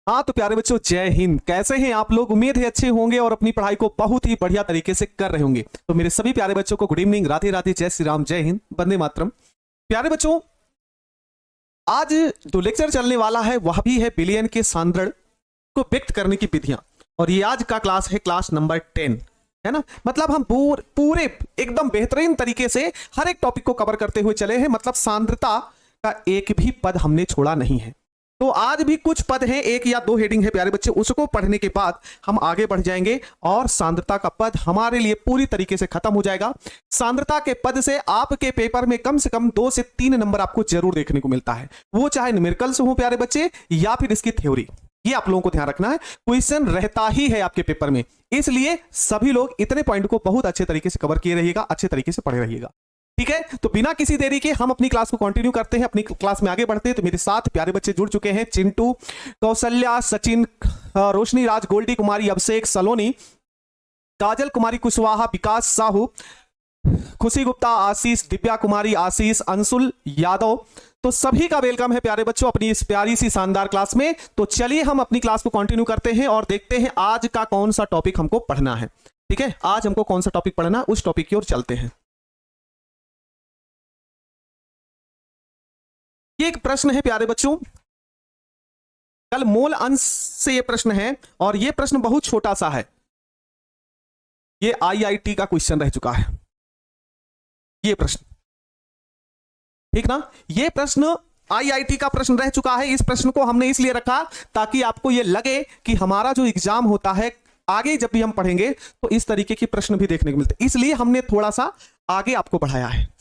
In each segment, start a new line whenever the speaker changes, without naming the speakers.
हाँ तो प्यारे बच्चों, जय हिंद। कैसे हैं आप लोग? उम्मीद है अच्छे होंगे और अपनी पढ़ाई को बहुत ही बढ़िया तरीके से कर रहे होंगे। तो मेरे सभी प्यारे बच्चों को गुड इवनिंग, राधे राधे, जय श्री राम, जय हिंद, वंदे मातरम। प्यारे बच्चों, आज जो लेक्चर चलने वाला है वह भी है बिलियन के सांद्रण को व्यक्त करने की विधियां। और ये आज का क्लास है क्लास नंबर 10, है ना। मतलब हम पूरे एकदम बेहतरीन तरीके से हर एक टॉपिक को कवर करते हुए चले हैं। मतलब सांद्रता का एक भी पद हमने छोड़ा नहीं है। तो आज भी कुछ पद हैं, एक या दो हेडिंग है प्यारे बच्चे, उसको पढ़ने के बाद हम आगे बढ़ जाएंगे और सांद्रता का पद हमारे लिए पूरी तरीके से खत्म हो जाएगा। सांद्रता के पद से आपके पेपर में कम से कम 2 से 3 नंबर आपको जरूर देखने को मिलता है, वो चाहे न्यूमेरिकल्स हो प्यारे बच्चे या फिर इसकी थ्योरी। ये आप लोगों को ध्यान रखना है, क्वेश्चन रहता ही है आपके पेपर में, इसलिए सभी लोग इतने पॉइंट को बहुत अच्छे तरीके से कवर किए रहिएगा, अच्छे तरीके से पढ़े रहिएगा। ठीक है, तो बिना किसी देरी के हम अपनी क्लास को कंटिन्यू करते हैं, अपनी क्लास में आगे बढ़ते हैं। तो मेरे साथ प्यारे बच्चे जुड़ चुके हैं, चिंटू, कौशल्या, सचिन, रोशनी राज, गोल्डी कुमारी, अभिषेक सलोनी, काजल कुमारी कुशवाहा, विकास साहू, खुशी गुप्ता, आशीष, दिव्या कुमारी, आशीष, अंशुल यादव। तो सभी का वेलकम है प्यारे बच्चों अपनी इस प्यारी सी शानदार क्लास में। तो चलिए हम अपनी क्लास को कंटिन्यू करते हैं और देखते हैं आज का कौन सा टॉपिक हमको पढ़ना है। ठीक है, आज हमको कौन सा टॉपिक पढ़ना है, उस टॉपिक की ओर चलते हैं। ये एक प्रश्न है प्यारे बच्चों, कल मोल अंश से ये प्रश्न है और ये प्रश्न बहुत छोटा सा है। ये आईआईटी का क्वेश्चन रह चुका है ये प्रश्न, ठीक ना। ये प्रश्न आईआईटी का प्रश्न रह चुका है। इस प्रश्न को हमने इसलिए रखा ताकि आपको ये लगे कि हमारा जो एग्जाम होता है आगे जब भी हम पढ़ेंगे तो इस तरीके के प्रश्न भी देखने को मिलते हैं, इसलिए हमने थोड़ा सा आगे आपको बढ़ाया है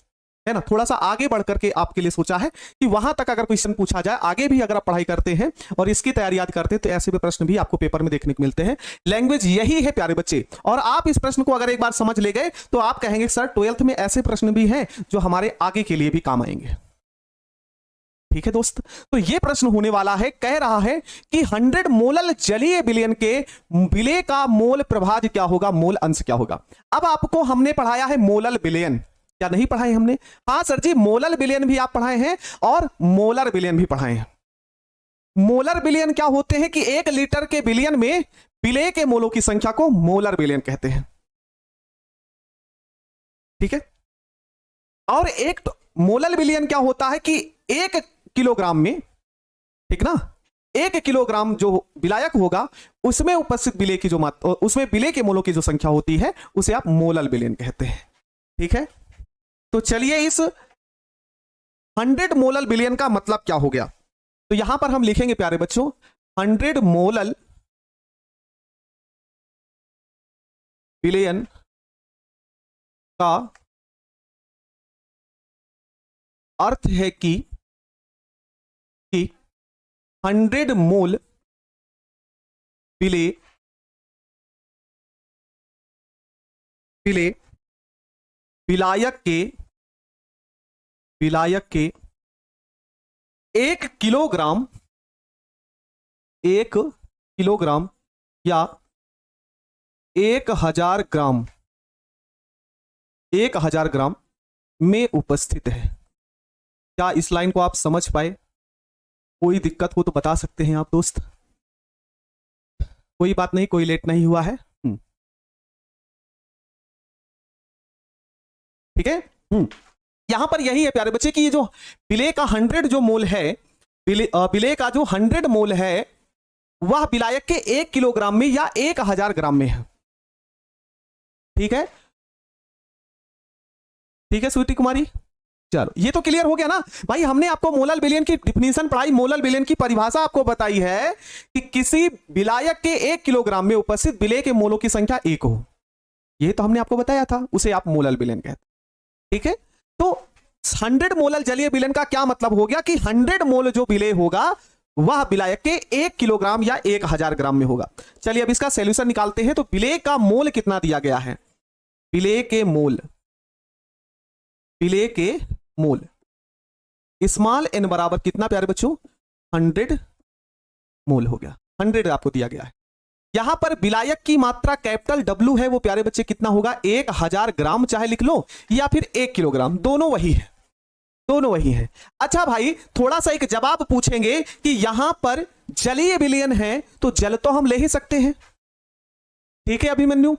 ना। थोड़ा सा आगे बढ़ करके आपके लिए सोचा है कि वहां तक अगर क्वेश्चन पूछा जाए, आगे भी अगर आप पढ़ाई करते हैं और इसकी तैयारी याद करते हैं तो ऐसे भी प्रश्न भी आपको पेपर में देखने को मिलते हैं। लैंग्वेज यही है प्यारे बच्चे, और आप इस प्रश्न को अगर एक बार समझ ले गए तो आप कहेंगे सर 12th में ऐसे प्रश्न भी हैं जो हमारे आगे के लिए भी काम आएंगे। ठीक है दोस्त, तो ये प्रश्न होने वाला है, कह रहा है कि 100 मोलल जलीय विलयन के विलय का मोल प्रभाज क्या होगा, मोल अंश क्या होगा। अब आपको हमने पढ़ाया है मोलल विलयन, क्या नहीं पढ़ाए हमने? हाँ सर जी, मोलर विलयन भी आप पढ़ाए हैं और मोलर विलयन भी पढ़ाए हैं। मोलर विलयन क्या होते हैं कि 1 लीटर के विलयन में विलय के मोलों की संख्या को मोलर विलयन कहते हैं। ठीक है, और एक मोलर विलयन क्या होता है कि 1 किलोग्राम में, ठीक ना, 1 किलोग्राम जो विलायक होगा उसमें उपस्थित विलय की जो मात्रा, उसमें विलय के मोलों की जो संख्या होती है उसे आप मोलर विलयन कहते हैं। ठीक है, तो चलिए इस 100 मोलल विलयन का मतलब क्या हो गया, तो यहां पर हम लिखेंगे प्यारे बच्चों 100 मोलल विलयन का अर्थ है कि 100 मोल विलय विलायक के 1 किलोग्राम या 1000 ग्राम में उपस्थित है। क्या इस लाइन को आप समझ पाए? कोई दिक्कत हो तो बता सकते हैं आप दोस्त, कोई बात नहीं, कोई लेट नहीं हुआ है। ठीक है, यहां पर यही है प्यारे बच्चे कि ये जो विलय का 100 जो मोल है, विलय का जो 100 मोल है वह विलायक के 1 किलोग्राम में या 1000 ग्राम में है। ठीक है, ठीक है स्वीटी कुमारी, चलो ये तो क्लियर हो गया ना भाई। हमने आपको मोलर विलयन की डिफिनीशन पढ़ाई, मोलर विलयन की परिभाषा आपको बताई है कि किसी विलायक के 1 किलोग्राम में उपस्थित विलय के मोलों की संख्या 1 हो। ये तो हमने आपको बताया था, उसे आप मोलर विलयन कहते हैं। ठीक है, तो 100 मोलल जलीय विलयन का क्या मतलब हो गया कि 100 मोल जो विलय होगा वह विलायक के 1 किलोग्राम या 1000 ग्राम में होगा। चलिए अब इसका सॉल्यूशन निकालते हैं। तो विलय का मोल कितना दिया गया है, विलय के मोल स्मॉल n बराबर कितना प्यारे बच्चों, 100 मोल हो गया। 100 आपको दिया गया है। यहां पर विलायक की मात्रा कैपिटल W है, वो प्यारे बच्चे कितना होगा, 1000 ग्राम चाहे लिख लो या फिर 1 किलोग्राम, दोनों वही है। दोनों वही है। अच्छा भाई, थोड़ा सा एक जवाब पूछेंगे कि यहां पर जलीय विलयन है तो जल तो हम ले ही सकते हैं, ठीक है अभिमन्यु?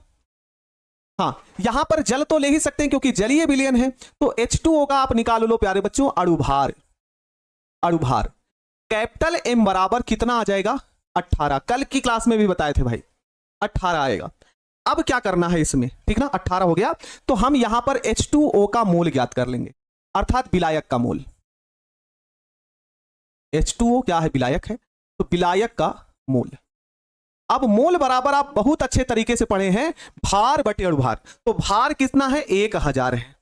हाँ, यहां पर जल तो ले ही सकते हैं क्योंकि जलीय विलयन है। तो H2O का आप निकाल लो प्यारे बच्चों, अणुभार। अणुभार कैपिटल M बराबर कितना आ जाएगा? 18। कल की क्लास में भी बताए थे भाई, 18 आएगा। अब क्या करना है इसमें, ठीक ना, 18 हो गया। तो हम यहां पर H2O का मोल ज्ञात कर लेंगे, अर्थात विलायक का मोल। H2O क्या है? विलायक है, तो विलायक का मोल। अब मोल बराबर आप बहुत अच्छे तरीके से पढ़े हैं, भार बटे अणुभार। तो भार कितना है? 1000 है।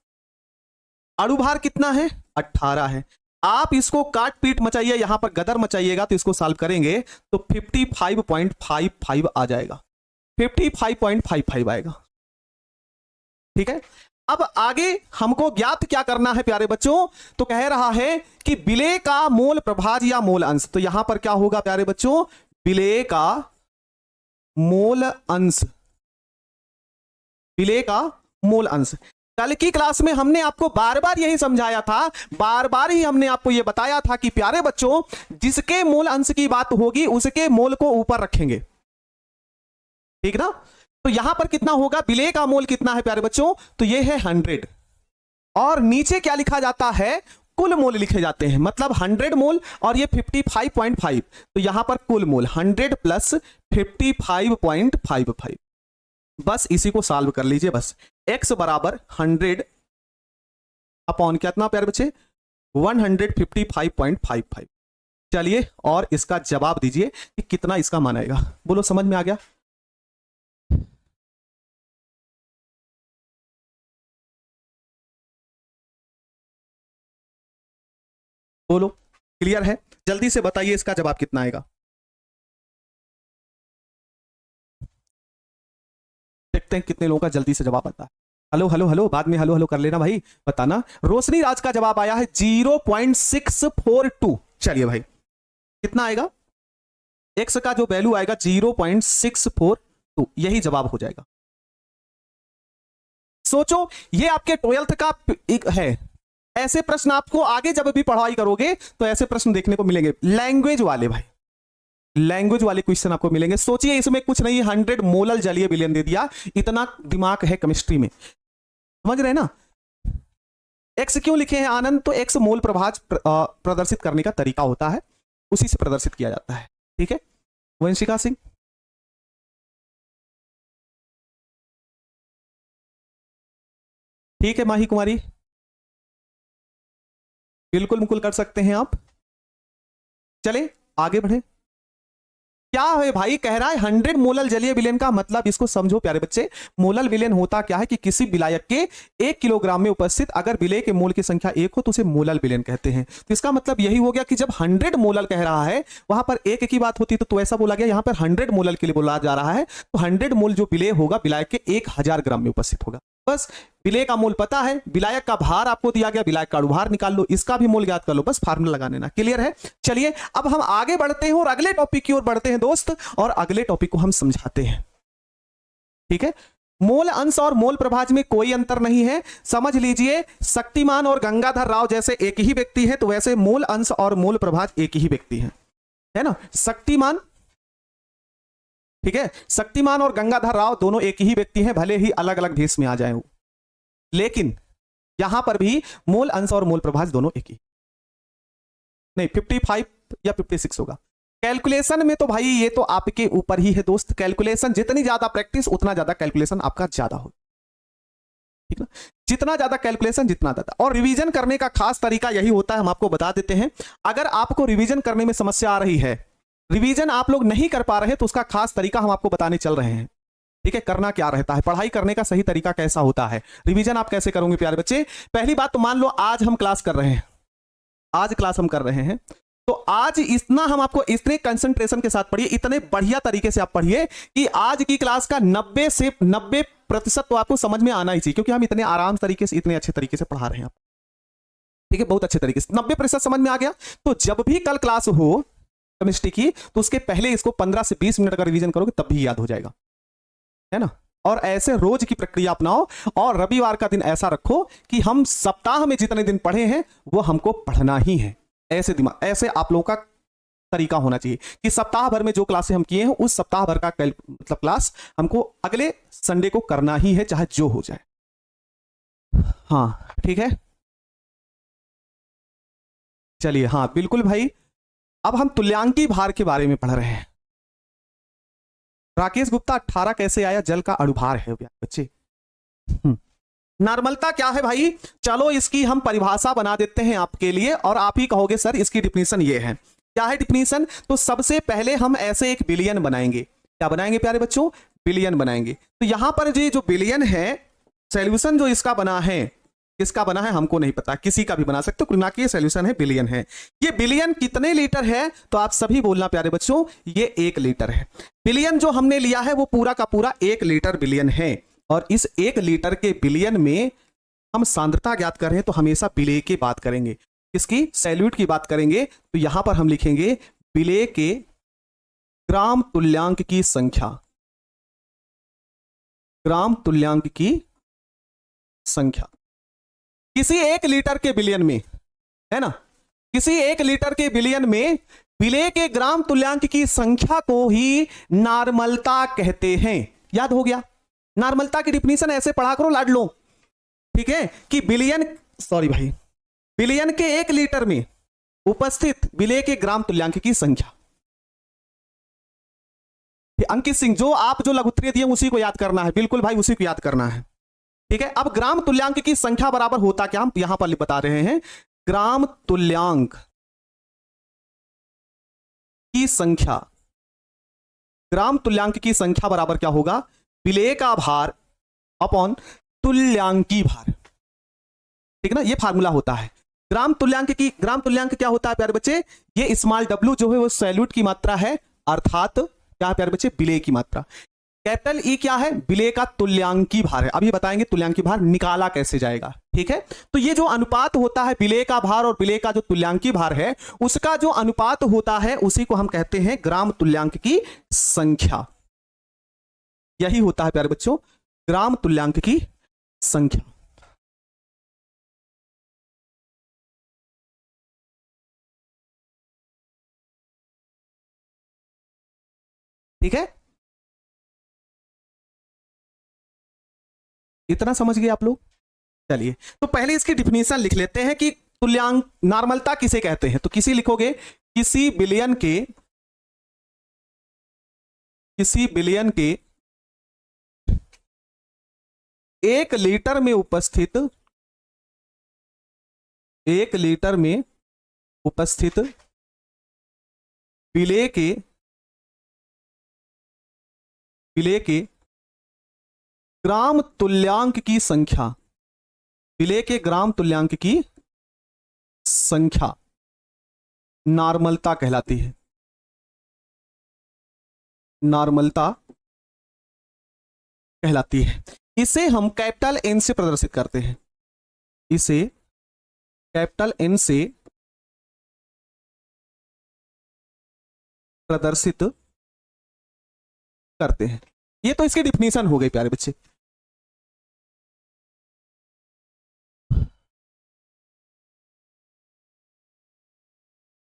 अणुभार कितना है? 18 है। आप इसको काट पीट मचाइए, यहां पर गदर मचाइएगा, तो इसको सॉल्व करेंगे तो 55.55 आ जाएगा, 55.55 आएगा, ठीक है। अब आगे हमको ज्ञात क्या करना है प्यारे बच्चों? तो कह रहा है कि विलेय का मोल प्रभाज या मोल अंश। तो यहां पर क्या होगा प्यारे बच्चों? विलेय का मोल अंश, विलेय का मोल अंश। कल की क्लास में हमने आपको बार बार यही समझाया था, बार बार ही हमने आपको यह बताया था कि प्यारे बच्चों, जिसके मोल अंश की बात होगी उसके मोल को ऊपर रखेंगे, ठीक ना। तो यहां पर कितना होगा? विलेय का मोल कितना है प्यारे बच्चों? तो यह है 100, और नीचे क्या लिखा जाता है? कुल मोल लिखे जाते हैं, मतलब 100 मोल और ये 55.5। तो यहां पर कुल मोल 100 प्लस 55.55। बस इसी को सॉल्व कर लीजिए। बस x बराबर 100 अपॉन कितना प्यारे बच्चे? 155.55। चलिए और इसका जवाब दीजिए कि कितना इसका मान आएगा। बोलो, समझ में आ गया? बोलो, क्लियर है? जल्दी से बताइए इसका जवाब कितना आएगा। देखते हैं कितने लोगों का जल्दी से जवाब आता है। हेलो हेलो हेलो, बाद में हेलो हेलो कर लेना भाई, बताना। रोशनी राज का जवाब आया है 0.642। चलिए भाई, कितना आएगा? x का जो वैल्यू आएगा 0.642, यही जवाब हो जाएगा। सोचो, ये आपके 12th का एक है। ऐसे प्रश्न आपको आगे जब भी पढ़ाई करोगे तो ऐसे प्रश्न देखने को मिलेंगे, लैंग्वेज वाले भाई, लैंग्वेज वाले क्वेश्चन आपको मिलेंगे। सोचिए, इसमें कुछ नहीं, 100 मोलल जलीय विलयन दे दिया, इतना दिमाग है केमिस्ट्री में, समझ रहे हैं ना। एक्स क्यों लिखे हैं आनंद? तो एक्स मोल प्रभाज प्रदर्शित करने का तरीका होता है, उसी से प्रदर्शित किया जाता है, ठीक है। वंशिका सिंह, ठीक है। माही कुमारी, बिल्कुल मुकुल कर सकते हैं आप। चले आगे बढ़े। क्या है भाई? कह रहा है 100 मोलल जलीय विलयन का मतलब, इसको समझो प्यारे बच्चे। मोलल विलयन होता क्या है कि किसी विलायक के 1 किलोग्राम में उपस्थित अगर विलेय के मोल की संख्या 1 हो तो उसे मोलल विलयन कहते हैं। तो इसका मतलब यही हो गया कि जब 100 मोलल कह रहा है, वहां पर 1 की बात होती तो ऐसा बोला गया, यहां पर 100 मोलल के लिए बोला जा रहा है। तो 100 मोल जो विलेय होगा विलायक के 1000 ग्राम में उपस्थित होगा। बस विलेय का मोल पता है, विलायक का भार आपको दिया गया, विलायक का अणुभार निकाल लो, इसका भी मोल ज्ञात कर लो, बस फार्मूला लगा लेना। क्लियर है? चलिए अब हम आगे बढ़ते हैं और अगले टॉपिक की ओर बढ़ते हैं दोस्त, और अगले टॉपिक को हम समझाते हैं, ठीक है। मोल अंश और मोल प्रभाज में कोई अंतर नहीं है, समझ लीजिए। शक्तिमान और गंगाधर राव जैसे एक ही व्यक्ति है, तो वैसे मोल अंश और मोल प्रभाज एक ही व्यक्ति है ना। शक्तिमान, ठीक है, शक्तिमान और गंगाधर राव दोनों एक ही व्यक्ति हैं, भले ही अलग अलग भेष में आ जाए वो, लेकिन यहां पर भी मोल अंश और मोल प्रभाज दोनों एक ही। नहीं, 55 या 56 होगा। कैलकुलेशन में तो भाई ये तो आपके ऊपर ही है दोस्त। कैलकुलेशन जितनी ज्यादा प्रैक्टिस उतना ज्यादा कैलकुलेशन आपका ज्यादा हो, ठीक है। जितना ज्यादा कैलकुलेशन जितना ज्यादा, और रिवीजन करने का खास तरीका यही होता है, हम आपको बता देते हैं। अगर आपको रिवीजन करने में समस्या आ रही है, रिवीजन आप लोग नहीं कर पा रहे, तो उसका खास तरीका हम आपको बताने चल रहे हैं, ठीक है। करना क्या रहता है, पढ़ाई करने का सही तरीका कैसा होता है, रिवीजन आप कैसे करोगे प्यारे बच्चे। पहली बात तो मान लो आज हम क्लास कर रहे हैं, आज क्लास हम कर रहे हैं, तो आज इतना हम आपको इतने कंसंट्रेशन के साथ पढ़िए, इतने बढ़िया तरीके से आप पढ़िए कि आज की क्लास का 90 से 90% तो आपको समझ में आना ही चाहिए, क्योंकि हम इतने आराम तरीके से, इतने अच्छे तरीके से पढ़ा रहे हैं आप, ठीक है। बहुत अच्छे तरीके से 90% समझ में आ गया। तो जब भी कल क्लास हो केमिस्ट्री की, तो उसके पहले इसको 15 से 20 मिनट का रिवीजन करोगे तब भी याद हो जाएगा, है ना। और ऐसे रोज की प्रक्रिया अपनाओ और रविवार का दिन ऐसा रखो कि हम सप्ताह में जितने दिन पढ़े हैं वो हमको पढ़ना ही है। ऐसे दिमाग, ऐसे आप लोगों का तरीका होना चाहिए कि सप्ताह भर में जो क्लासें हम किए हैं उस सप्ताह भर का मतलब क्लास हमको अगले संडे को करना ही है, चाहे जो हो जाए। हाँ ठीक है, चलिए। हाँ बिल्कुल भाई, अब हम तुल्यांकी भार के बारे में पढ़ रहे हैं। राकेश गुप्ता 18 कैसे आया, जल का अणुभार है बच्चे। नॉर्मलता क्या है भाई, चलो इसकी हम परिभाषा बना देते हैं आपके लिए और आप ही कहोगे सर इसकी डिफिनीशन ये है। क्या है डिफिनीशन? तो सबसे पहले हम ऐसे एक बिलियन बनाएंगे। क्या बनाएंगे प्यारे बच्चों? बिलियन बनाएंगे। तो यहां पर जो बिलियन है, सॉल्यूशन जो इसका बना है, किसका बना है हमको नहीं पता, किसी का भी बना सकते हो, ना कि सॉल्यूशन है बिलियन है। ये बिलियन कितने लीटर है तो आप सभी बोलना प्यारे बच्चों, ये 1 लीटर है। बिलियन जो हमने लिया है वो पूरा का पूरा 1 लीटर बिलियन है। और इस 1 लीटर के बिलियन में हम सांद्रता ज्ञात कर रहे हैं तो हमेशा विलेय की बात करेंगे, किसकी? सैल्यूट की बात करेंगे। तो यहां पर हम लिखेंगे विलेय के ग्राम तुल्यांक की संख्या, ग्राम तुल्यांक की संख्या किसी 1 लीटर के बिलियन में, है ना, किसी 1 लीटर के बिलियन में विलेय के ग्राम तुल्यांक की संख्या को ही नॉर्मलता कहते हैं। याद हो गया? नॉर्मलता की डिफिनीशन ऐसे पढ़ा करो लाडलो, ठीक है, कि बिलियन, सॉरी भाई, बिलियन के 1 लीटर में उपस्थित विलेय के ग्राम तुल्यांक की संख्या। अंकित सिंह, जो आप जो लघुत्तरीय दिए उसी को याद करना है, बिल्कुल भाई उसी को याद करना है, ठीक है। अब ग्राम तुल्यांक की संख्या बराबर होता क्या, हम यहां पर बता रहे हैं। ग्राम तुल्यांक की संख्या, ग्राम तुल्यांक की संख्या बराबर क्या होगा? विलेय का भार अपॉन तुल्यांकी भार, ठीक है ना, ये फार्मूला होता है। ग्राम तुल्यांक क्या होता है प्यारे बच्चे? ये स्मॉल w जो है वो सैल्यूट की मात्रा है, अर्थात क्या है प्यारे बच्चे? विलेय की मात्रा। कैपिटल ई क्या है? विलेय का तुल्यांकी भार है। अभी बताएंगे तुल्यांकी भार निकाला कैसे जाएगा, ठीक है। तो ये जो अनुपात होता है विलेय का भार और विलेय का जो तुल्यांकी भार है, उसका जो अनुपात होता है उसी को हम कहते हैं ग्राम तुल्यांक की संख्या। यही होता है प्यारे बच्चों ग्राम तुल्यांक की संख्या। ठीक है, इतना समझ गए आप लोग? चलिए, तो पहले इसकी डिफिनीशन लिख लेते हैं कि तुल्यांक, नॉर्मलता किसे कहते हैं। तो किसी लिखोगे, किसी बिलियन के 1 लीटर में उपस्थित, 1 लीटर में उपस्थित विलेय के ग्राम तुल्यांक की संख्या, विलेय के ग्राम तुल्यांक की संख्या नॉर्मलता कहलाती है। नॉर्मलता कहलाती है। इसे हम कैपिटल N से प्रदर्शित करते हैं। इसे कैपिटल N से प्रदर्शित करते हैं। ये तो इसकी डिफिनीशन हो गई प्यारे बच्चे।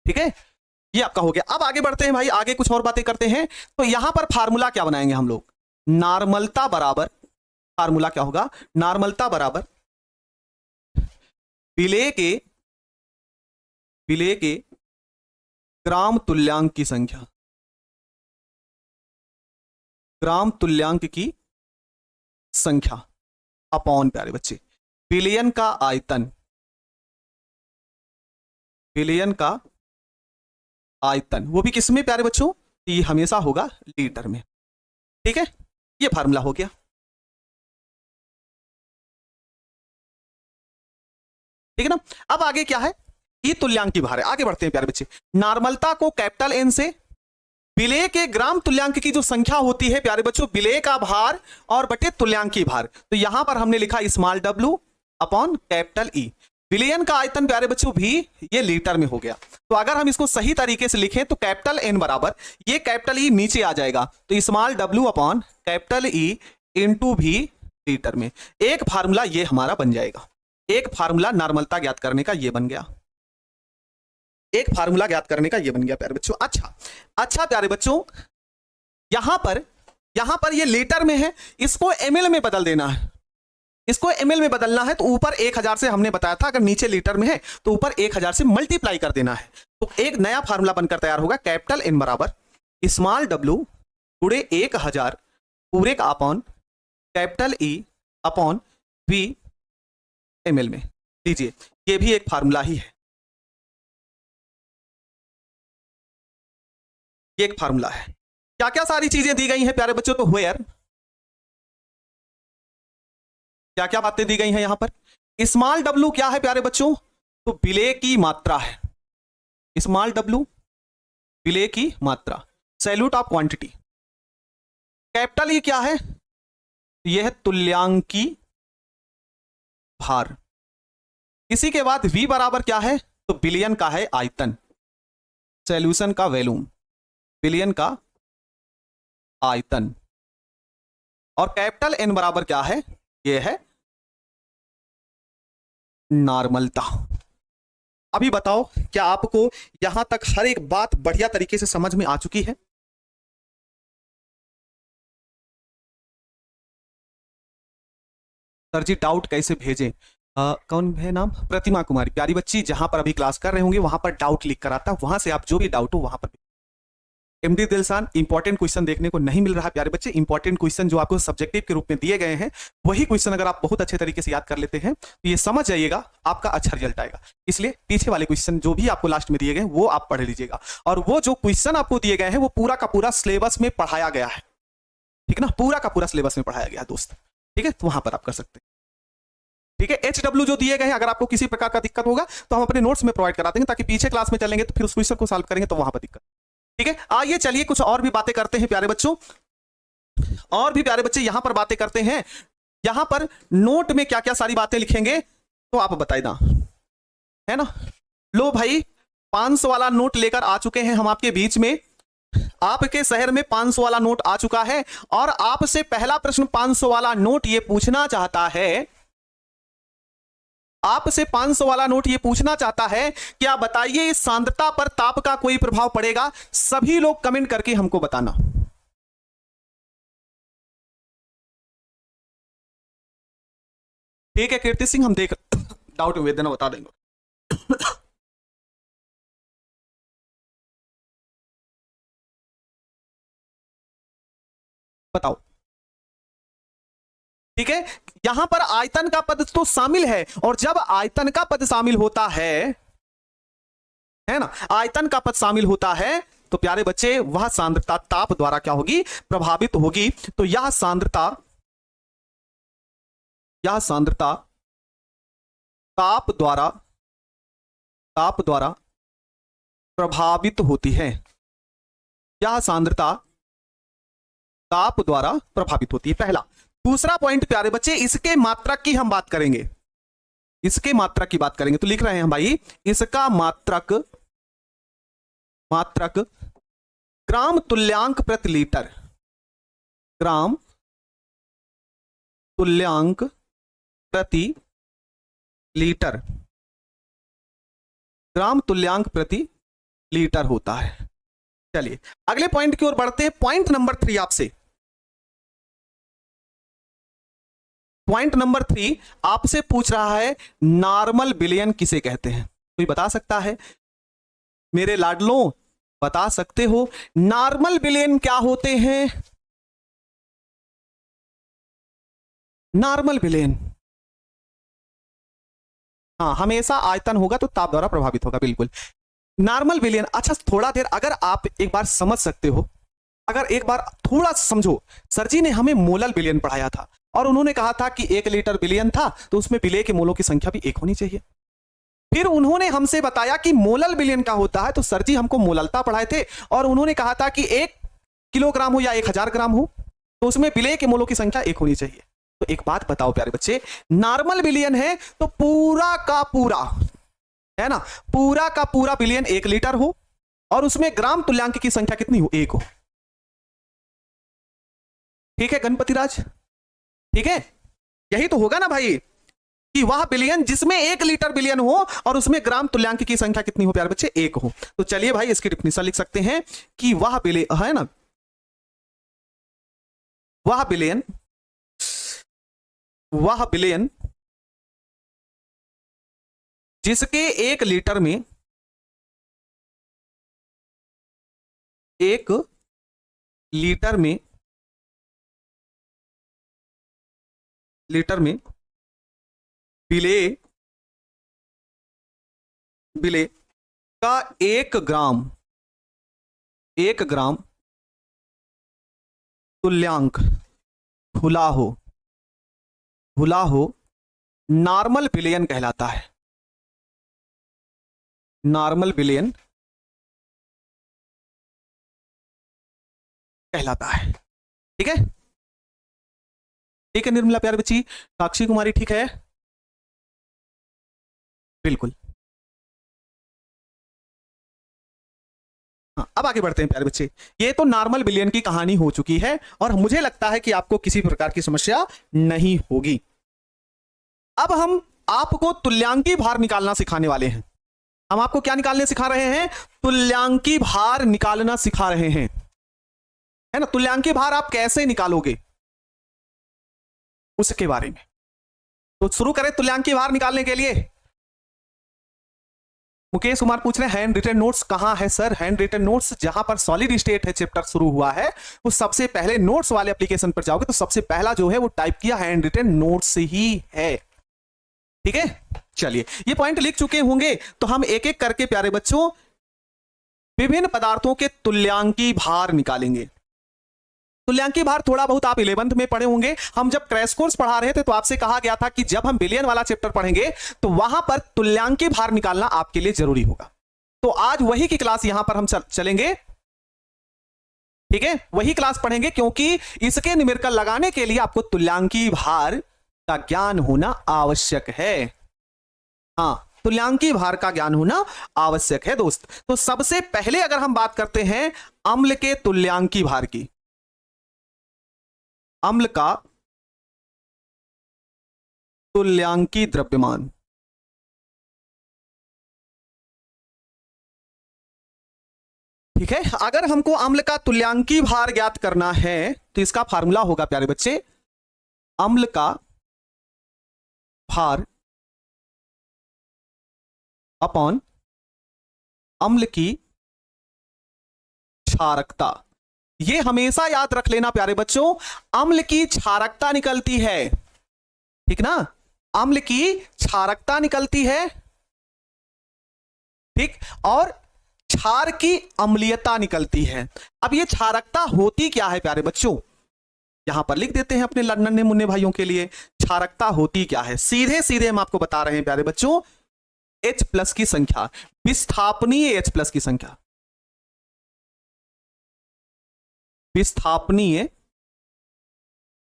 ठीक है, ये आपका हो गया। अब आगे बढ़ते हैं भाई, आगे कुछ और बातें करते हैं। तो यहां पर फार्मूला क्या बनाएंगे हम लोग? नॉर्मलता बराबर, फार्मूला क्या होगा? नॉर्मलता बराबर विलेय के ग्राम तुल्यांक की संख्या, ग्राम तुल्यांक की संख्या अपॉन प्यारे बच्चे विलयन का आयतन, विलयन का आयतन, वो भी किसमें प्यारे बच्चों? ये हमेशा होगा लीटर में। ठीक है, ये फार्मूला हो गया। ठीक है ना। अब आगे क्या है? ई तुल्यांकी भार है। आगे बढ़ते हैं प्यारे बच्चे। नॉर्मलता को कैपिटल एन से विलेय के ग्राम तुल्यांक की जो संख्या होती है प्यारे बच्चों, विलेय का भार और बटे तुल्यांकी भार, तो यहां पर हमने लिखा स्मॉल w अपॉन कैपिटल ई। विलयन का आयतन प्यारे बच्चों भी ये लीटर में हो गया। तो अगर हम इसको सही तरीके से लिखें तो कैपिटल एन बराबर ये कैपिटल ई नीचे आ जाएगा, तो small w upon capital E into भी लीटर में। एक फार्मूला ये हमारा बन जाएगा, एक फार्मूला नॉर्मलता ज्ञात करने का ये बन गया, एक फार्मूला ज्ञात करने का ये बन गया प्यारे बच्चों। अच्छा प्यारे बच्चों, यहां पर ये लीटर में है, इसको एमएल में बदल देना है, इसको एमएल में बदलना है तो ऊपर 1000 से हमने बताया था, अगर नीचे लीटर में है तो ऊपर 1000 से मल्टीप्लाई कर देना है। तो एक नया फार्मूला बनकर तैयार होगा, कैपिटल एन बराबर स्मॉल डब्ल्यू गुणे 1000 पूरे का upon capital E upon V ml में। लीजिए ये भी एक फार्मूला ही है, ये एक फार्मूला है। क्या क्या सारी चीजें दी गई हैं प्यारे बच्चों, तो वेयर, क्या क्या बातें दी गई हैं यहां पर। स्मॉल डब्ल्यू क्या है प्यारे बच्चों, तो विलेय की मात्रा है, स्मॉल डब्ल्यू विलेय की मात्रा, salute of quantity. Capital E क्या है, यह है तुल्यांकी भार। इसी के बाद वी बराबर क्या है, तो बिलियन का है आयतन, सॉल्यूशन का वॉल्यूम, बिलियन का आयतन। और कैपिटल एन बराबर क्या है, यह है नॉर्मलता। अभी बताओ क्या आपको यहां तक हर एक बात बढ़िया तरीके से समझ में आ चुकी है। सर जी डाउट कैसे भेजें, कौन है नाम, प्रतिमा कुमारी, प्यारी बच्ची, जहां पर अभी क्लास कर रहे होंगे वहां पर डाउट लिख कर आता है, वहां से आप जो भी डाउट हो वहां पर। एमडी दिलसान, इंपॉर्टेंट क्वेश्चन देखने को नहीं मिल रहा प्यारे बच्चे, इंपॉर्टेंट क्वेश्चन जो आपको सब्जेक्टिव के रूप में दिए गए हैं वही क्वेश्चन अगर आप बहुत अच्छे तरीके से याद कर लेते हैं तो ये समझ जाइएगा आपका अच्छा रिजल्ट आएगा। इसलिए पीछे वाले क्वेश्चन जो भी आपको लास्ट में दिए गए वो आप पढ़ लीजिएगा, और वो जो क्वेश्चन आपको दिए गए हैं वो पूरा का पूरा सिलेबस में पढ़ाया गया है, ठीक है ना, पूरा का पूरा सिलेबस में पढ़ाया गया है दोस्त, ठीक है, तो वहां पर आप कर सकते हैं। ठीक है, HW जो दिए गए हैं, अगर आपको किसी प्रकार का दिक्कत होगा तो हम अपने नोट्स में प्रोवाइड करा देंगे, ताकि पीछे क्लास में चलेंगे तो फिर उस क्वेश्चन को सॉल्व करेंगे तो वहां पर दिक्कत। ठीक है, आइए चलिए कुछ और भी बातें करते हैं प्यारे बच्चों, और भी प्यारे बच्चे यहां पर बातें करते हैं। यहां पर नोट में क्या क्या सारी बातें लिखेंगे तो आप बताइए ना, है ना। लो भाई 500 वाला नोट लेकर आ चुके हैं हम आपके बीच में, आपके शहर में 500 वाला नोट आ चुका है, और आपसे पहला प्रश्न 500 वाला नोट ये पूछना चाहता है, आपसे 500 वाला नोट ये पूछना चाहता है, क्या बताइए इस सांद्रता पर ताप का कोई प्रभाव पड़ेगा। सभी लोग कमेंट करके हमको बताना। ठीक है कीर्ति सिंह, हम देख डाउट में देना बता देंगे। बताओ, ठीक है, यहां पर आयतन का पद तो शामिल है, और जब आयतन का पद शामिल होता है ना, आयतन का पद शामिल होता है तो प्यारे बच्चे वह सांद्रता ताप द्वारा क्या होगी, प्रभावित होगी। तो यह सांद्रता ताप द्वारा प्रभावित होती है, यह सांद्रता ताप द्वारा प्रभावित होती है, पहला। दूसरा पॉइंट प्यारे बच्चे, इसके मात्रक की हम बात करेंगे, इसके मात्रक की बात करेंगे, तो लिख रहे हैं भाई, इसका मात्रक ग्राम तुल्यांक प्रति लीटर, ग्राम तुल्यांक प्रति लीटर, ग्राम तुल्यांक प्रति लीटर होता है। चलिए अगले पॉइंट की ओर बढ़ते हैं, पॉइंट नंबर 3 आपसे, पॉइंट नंबर 3 आपसे पूछ रहा है, नॉर्मल विलयन किसे कहते हैं। कोई बता सकता है मेरे लाडलों, बता सकते हो नॉर्मल विलयन क्या होते हैं। नॉर्मल विलयन, हाँ, हमेशा आयतन होगा तो ताप द्वारा प्रभावित होगा, बिल्कुल नॉर्मल विलयन। अच्छा थोड़ा देर अगर आप एक बार समझ सकते हो, अगर एक बार थोड़ा समझो, सर जी ने हमें मोलल विलयन पढ़ाया था और उन्होंने कहा था कि 1 लीटर विलयन था तो उसमें विलेय के मोलों की संख्या भी 1 होनी चाहिए। फिर उन्होंने हमसे बताया कि मोलल विलयन क्या होता है, तो सर जी हमको मोललता पढ़ाए थे और उन्होंने कहा था कि 1 किलोग्राम हो या 1000 ग्राम हो तो उसमें विलेय के मोलों की संख्या 1 होनी चाहिए। तो एक बात बताओ प्यारे बच्चे, नॉर्मल विलयन है तो पूरा का पूरा, है ना, पूरा का पूरा विलयन 1 लीटर हो और उसमें ग्राम तुल्यांक की संख्या कितनी हो, 1 हो। ठीक है गणपति राज, ठीक है, यही तो होगा ना भाई, कि वह बिलियन जिसमें 1 लीटर बिलियन हो और उसमें ग्राम तुल्यांक की संख्या कितनी हो प्यारे बच्चे, 1 हो। तो चलिए भाई इसकी डिफिनेशन लिख सकते हैं कि वह बिलियन है ना, वह बिलियन जिसके 1 लीटर में 1 लीटर में बिले का 1 ग्राम तुल्यांक भुला हो नॉर्मल बिलियन कहलाता है, नॉर्मल बिलियन कहलाता है। ठीक है, ठीक है निर्मला प्यारी बच्ची, साक्षी कुमारी ठीक है, बिल्कुल। हाँ, अब आगे बढ़ते हैं प्यारे बच्चे, ये तो नॉर्मल बिलियन की कहानी हो चुकी है और मुझे लगता है कि आपको किसी प्रकार की समस्या नहीं होगी। अब हम आपको तुल्यांकी भार निकालना सिखाने वाले हैं। हम आपको क्या निकालने सिखा रहे हैं, तुल्यांकी भार निकालना सिखा रहे हैं, है ना। तुल्यांकी भार आप कैसे निकालोगे उसके बारे में, तो शुरू करें तुल्यांकी भार निकालने के लिए। मुकेश कुमार पूछ रहे हैं हैंड रिटन नोट्स कहां है सर। हैंड रिटन नोट्स जहां पर सॉलिड स्टेट है चैप्टर शुरू हुआ है, वो सबसे पहले नोट्स वाले एप्लीकेशन पर जाओगे तो सबसे पहला जो है वो टाइप किया हैंड रिटन नोट्स ही है। ठीक है, चलिए ये पॉइंट लिख चुके होंगे तो हम एक एक करके प्यारे बच्चों विभिन्न पदार्थों के तुल्यांकी भार निकालेंगे। तुल्यांकी भार थोड़ा बहुत आप 11th में पढ़े होंगे। हम जब क्रैश कोर्स पढ़ा रहे थे तो आपसे कहा गया था कि जब हम बिलियन वाला चैप्टर पढ़ेंगे तो वहां पर तुल्यांकी भार निकालना आपके लिए जरूरी होगा। तो आज वही की क्लास यहां पर हम चलेंगे। ठीक है, वही क्लास पढ़ेंगे क्योंकि इसके न्यूमेरिकल लगाने के लिए आपको तुल्यांकी भार का ज्ञान होना आवश्यक है। हाँ, तुल्यांकी भार का ज्ञान होना आवश्यक है दोस्त। तो सबसे पहले अगर हम बात करते हैं अम्ल के तुल्यांकी भार की, अम्ल का तुल्यांकी द्रव्यमान, ठीक है। अगर हमको अम्ल का तुल्यांकी भार ज्ञात करना है तो इसका फार्मूला होगा प्यारे बच्चे, अम्ल का भार अपॉन अम्ल की क्षारकता। ये हमेशा याद रख लेना प्यारे बच्चों, अम्ल की क्षारकता निकलती है, ठीक ना, अम्ल की क्षारकता निकलती है, ठीक, और क्षार की अम्लीयता निकलती है। अब ये क्षारकता होती क्या है प्यारे बच्चों, यहां पर लिख देते हैं अपने नन्हे मुन्ने भाइयों के लिए। क्षारकता होती क्या है, सीधे सीधे हम आपको बता रहे हैं प्यारे बच्चों, H+ की संख्या, विस्थापनीय H+ की संख्या, विस्थापनीय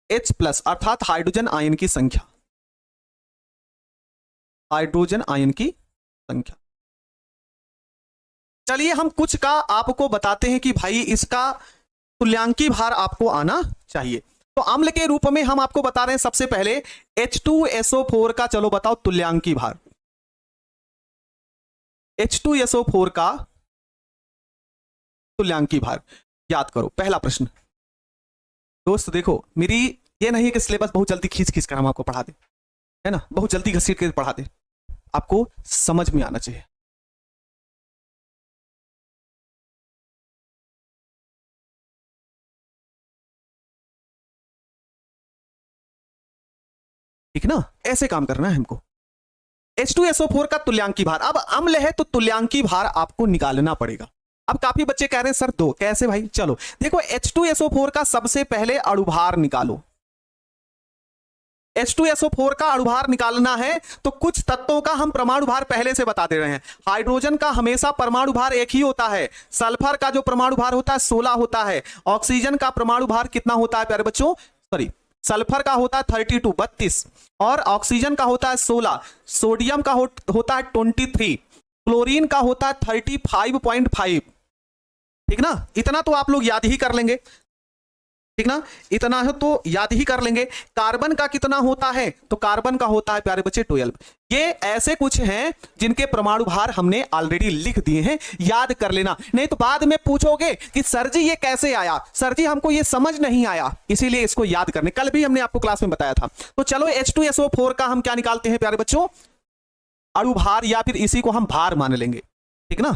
H+ अर्थात हाइड्रोजन आयन की संख्या, हाइड्रोजन आयन की संख्या। चलिए हम कुछ का आपको बताते हैं कि भाई इसका तुल्यांकी भार आपको आना चाहिए। तो अम्ल के रूप में हम आपको बता रहे हैं सबसे पहले H2SO4 का, चलो बताओ तुल्यांकी भार। H2SO4 का तुल्यांकी भार याद करो। पहला प्रश्न दोस्त देखो, मेरी ये नहीं कि सिलेबस बहुत जल्दी खींच खींच कर हम आपको पढ़ा दे, है ना, बहुत जल्दी घसीट कर पढ़ा दे, आपको समझ में आना चाहिए। ठीक ना, ऐसे काम करना है हमको। H2SO4 का तुल्यांकी भार, अब अम्ल है तो तुल्यांकी भार आपको निकालना पड़ेगा। अब काफी बच्चे कह रहे हैं सर दो, कैसे भाई, चलो देखो H2SO4 का सबसे पहले अणुभार निकालो। H2SO4 का अणुभार निकालना है तो कुछ तत्वों का हम परमाणु भार पहले से बता दे रहे हैं। हाइड्रोजन का हमेशा परमाणु भार एक ही होता है, सल्फर का जो परमाणु भार होता है 16 होता है, ऑक्सीजन का परमाणु भार कितना होता है प्यारे बच्चों, सॉरी सल्फर का होता है 32 और ऑक्सीजन का होता है 16, सोडियम का होता है 23, क्लोरीन का होता है 35.5। ठीक ना, इतना तो आप लोग याद ही कर लेंगे। ठीक ना, इतना है तो याद ही कर लेंगे। कार्बन का कितना होता है, तो कार्बन का होता है प्यारे बच्चे 12। ये ऐसे कुछ हैं जिनके परमाणु भार हमने ऑलरेडी लिख दिए हैं, याद कर लेना। नहीं तो बाद में पूछोगे कि सर जी ये कैसे आया, सर जी हमको ये समझ नहीं आया, इसीलिए इसको याद करने, कल भी हमने आपको क्लास में बताया था। तो चलो H2SO4 का हम क्या निकालते हैं प्यारे बच्चों, अणुभार, या फिर इसी को हम भार मान लेंगे, ठीक ना,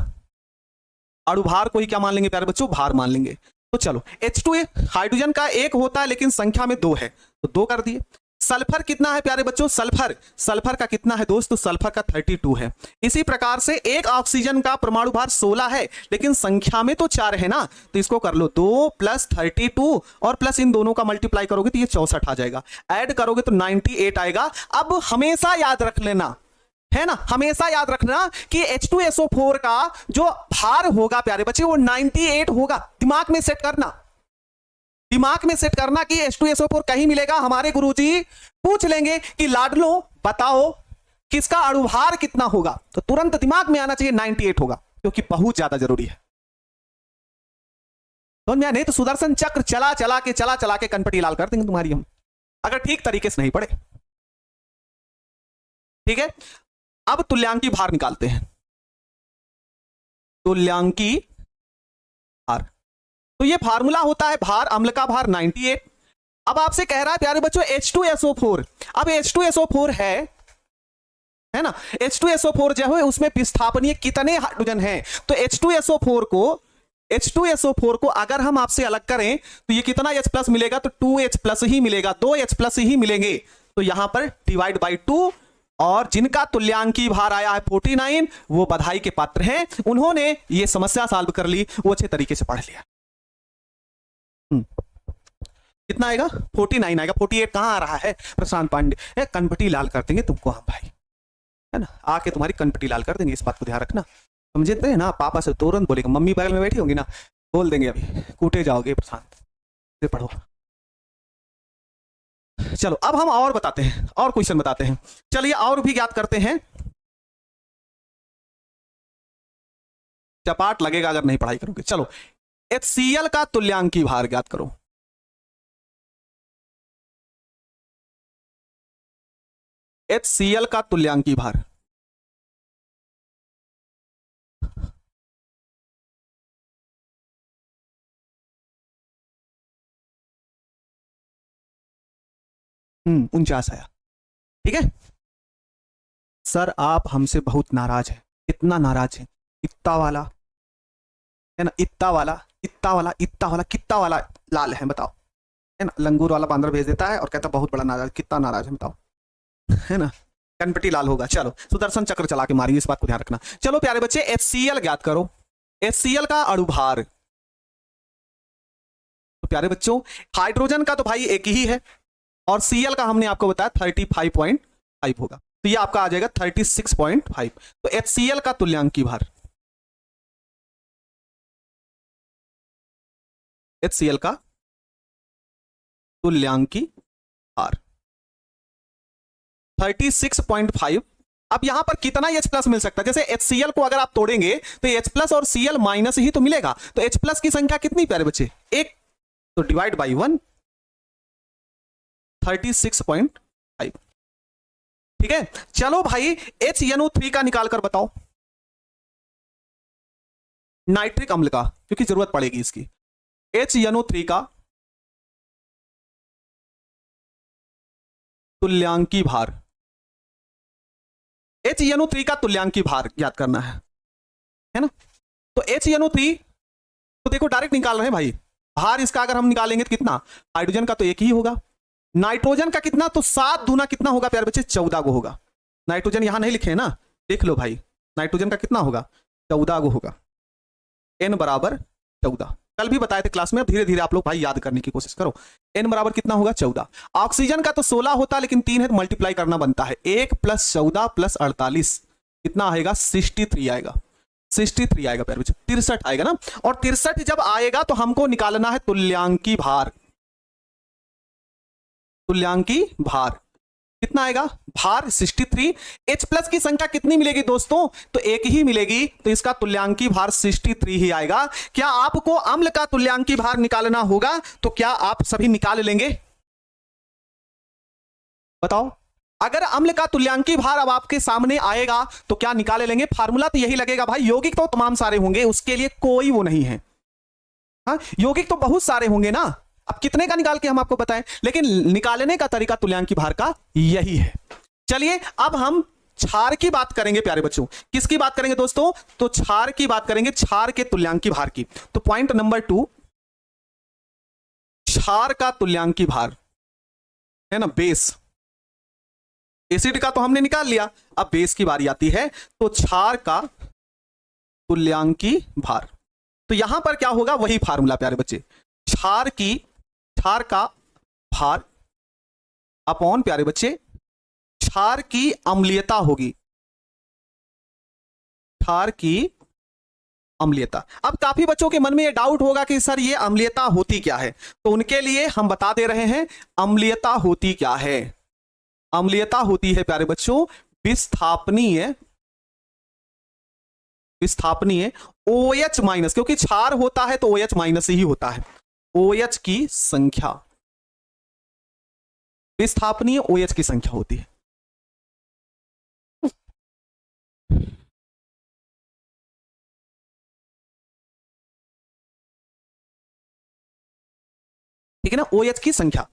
अणुभार को ही क्या मान लेंगे प्यारे बच्चों, भार मान लेंगे। तो चलो H2 हाइड्रोजन का एक होता है लेकिन संख्या में 2 है, तो 2 कर दिए। सल्फर कितना है प्यारे बच्चों, सल्फर का कितना है दोस्त, तो सल्फर का 32 है। इसी प्रकार से एक ऑक्सीजन का परमाणु भार 16 है लेकिन संख्या में तो 4 है ना, तो इसको कर लो 2 + 32 और प्लस इन दोनों का मल्टीप्लाई करोगे तो ये 64 आ जाएगा, ऐड करोगे तो 98 आएगा। अब हमेशा याद रख लेना, है ना, हमेशा याद रखना कि H2SO4 का जो भार होगा प्यारे बच्चे वो 98 होगा। दिमाग में सेट करना, दिमाग में सेट करना कि H2SO4 कहीं मिलेगा, हमारे गुरुजी पूछ लेंगे कि लाडलो बताओ किसका अणुभार कितना होगा, तो तुरंत दिमाग में आना चाहिए 98 होगा, क्योंकि बहुत ज्यादा जरूरी है। तो नहीं तो सुदर्शन चक्र चला चला के कनपटी लाल कर देंगे तुम्हारी हम, अगर ठीक तरीके से नहीं पढ़े। ठीक है, अब तुल्यांकी भार निकालते हैं, तुल्यांकी भार। तो ये फार्मूला होता है भार, अम्ल का भार 98। अब आपसे कह रहा है प्यारे बच्चों H2SO4, अब H2SO4 है ना, H2SO4 जो है उसमें विस्थापनीय कितने हाइड्रोजन हैं, तो H2SO4 को अगर हम आपसे अलग करें तो ये कितना H+ मिलेगा, तो 2H+ ही मिलेगा, 2H+ ही मिलेंगे। तो यहां पर डिवाइड बाई 2, और जिनका तुल्यांकी भार आया है 49 वो बधाई के पात्र हैं, उन्होंने ये समस्या सॉल्व कर ली, वो अच्छे तरीके से पढ़ लिया। कितना आएगा, 49 आएगा, 48 कहां आ रहा है प्रशांत पांडे, कनपटी लाल कर देंगे तुमको हम भाई, है ना, आके तुम्हारी कनपटी लाल कर देंगे, इस बात को ध्यान रखना, समझते हैं ना। पापा से तुरंत बोलेगा, मम्मी बगल में बैठी होंगी ना, बोल देंगे अभी कूटे जाओगे प्रशांत से, पढ़ो। चलो अब हम और बताते हैं, और क्वेश्चन बताते हैं, चलिए और भी याद करते हैं, चपाट लगेगा अगर नहीं पढ़ाई करोगे। चलो HCl का तुल्यांकी भार ज्ञात करो, HCl का तुल्यांकी भार, हम्म, 49 आया। ठीक है सर, आप हमसे बहुत नाराज हैं, इतना नाराज हैं, इत्ता वाला है ना, इत्ता वाला, इत्ता वाला, इत्ता वाला, कित्ता वाला लाल है बताओ, है ना, लंगूर वाला बांदर भेज देता है और कहता बहुत बड़ा नाराज, कितना नाराज है बताओ, है ना, कनपटी लाल होगा। चलो सुदर्शन चक्र चला के मारिए, इस बात को ध्यान रखना। चलो प्यारे बच्चे HCl ज्ञात करो, HCl का अणुभार, तो प्यारे बच्चों हाइड्रोजन का तो भाई एक ही है, और Cl का हमने आपको बताया 35.5 होगा, तो ये आपका आ जाएगा 36.5। तो HCl का तुल्यांकी भार, HCl का तुल्यांकी भार 36.5। अब यहां पर कितना H+ मिल सकता है, जैसे HCl को अगर आप तोड़ेंगे तो H+ और Cl- ही तो मिलेगा, तो H+ की संख्या कितनी प्यारे बच्चे, 1, तो डिवाइड बाई 1, 36.5। ठीक है, चलो भाई HNO3 का निकाल कर बताओ, नाइट्रिक अम्ल का, क्योंकि जरूरत पड़ेगी इसकी, HNO3 का तुल्यांकी भार, HNO3 का तुल्यांकी भार ज्ञात करना है ना। तो HNO3 तो देखो डायरेक्ट निकाल रहे हैं भाई, भार इसका अगर हम निकालेंगे तो कितना, हाइड्रोजन का तो एक ही होगा, नाइट्रोजन का कितना, तो 7 दूना कितना होगा प्यारे बच्चे, 14 गो होगा। नाइट्रोजन यहां नहीं लिखे हैं ना, देख लो भाई, नाइट्रोजन का कितना होगा, 14 गो होगा, N बराबर 14, कल भी बताए थे क्लास में, अब धीरे धीरे आप लोग भाई याद करने की कोशिश करो। N बराबर कितना होगा, 14। ऑक्सीजन का तो 16 होता लेकिन 3 है तो मल्टीप्लाई करना बनता है, 1 + 14 + 48 कितना आएगा, 63 आएगा, 63 आएगा प्यारे बच्चे, 63 आएगा ना। और 63 जब आएगा तो हमको निकालना है तुल्यांकी भार, तुल्यांकी भार। कितना आएगा भार 63। H प्लस की संख्या कितनी मिलेगी दोस्तों, तो एक ही मिलेगी, तो इसका तुल्यांकी भार 63 ही आएगा। क्या आपको अम्ल का तुल्यांकी भार निकालना होगा, तो क्या आप सभी निकाल लेंगे, बताओ। अगर अम्ल का तुल्यांकी भार अब आपके सामने आएगा तो क्या निकाल लेंगे, फार्मूला तो यही लगेगा भाई, यौगिक तो तमाम सारे होंगे, उसके लिए कोई वो नहीं है। हाँ, यौगिक तो बहुत सारे होंगे ना, अब कितने का निकाल के हम आपको बताएं, लेकिन निकालने का तरीका तुल्यांकी भार का यही है। चलिए अब हम क्षार की बात करेंगे प्यारे बच्चों। किसकी बात करेंगे दोस्तों, तो क्षार की बात करेंगे, क्षार के तुल्यांकी भार की। तो पॉइंट नंबर 2, क्षार का तुल्यांकी भार है ना, बेस। एसिड का तो हमने निकाल लिया, अब बेस की बारी आती है, तो क्षार का तुल्यांकी भार। तो यहां पर क्या होगा, वही फार्मूला प्यारे बच्चे, क्षार का भार अपॉन प्यारे बच्चे क्षार की अम्लीयता होगी, क्षार की अम्लीयता। अब काफी बच्चों के मन में ये डाउट होगा कि सर ये अम्लीयता होती क्या है, तो उनके लिए हम बता दे रहे हैं अम्लीयता होती क्या है। अम्लीयता होती है प्यारे बच्चों विस्थापनीय OH माइनस, क्योंकि क्षार होता है तो OH माइनस ही होता है, OH की संख्या, विस्थापनीय OH की संख्या होती है। ठीक है ना, OH की संख्या।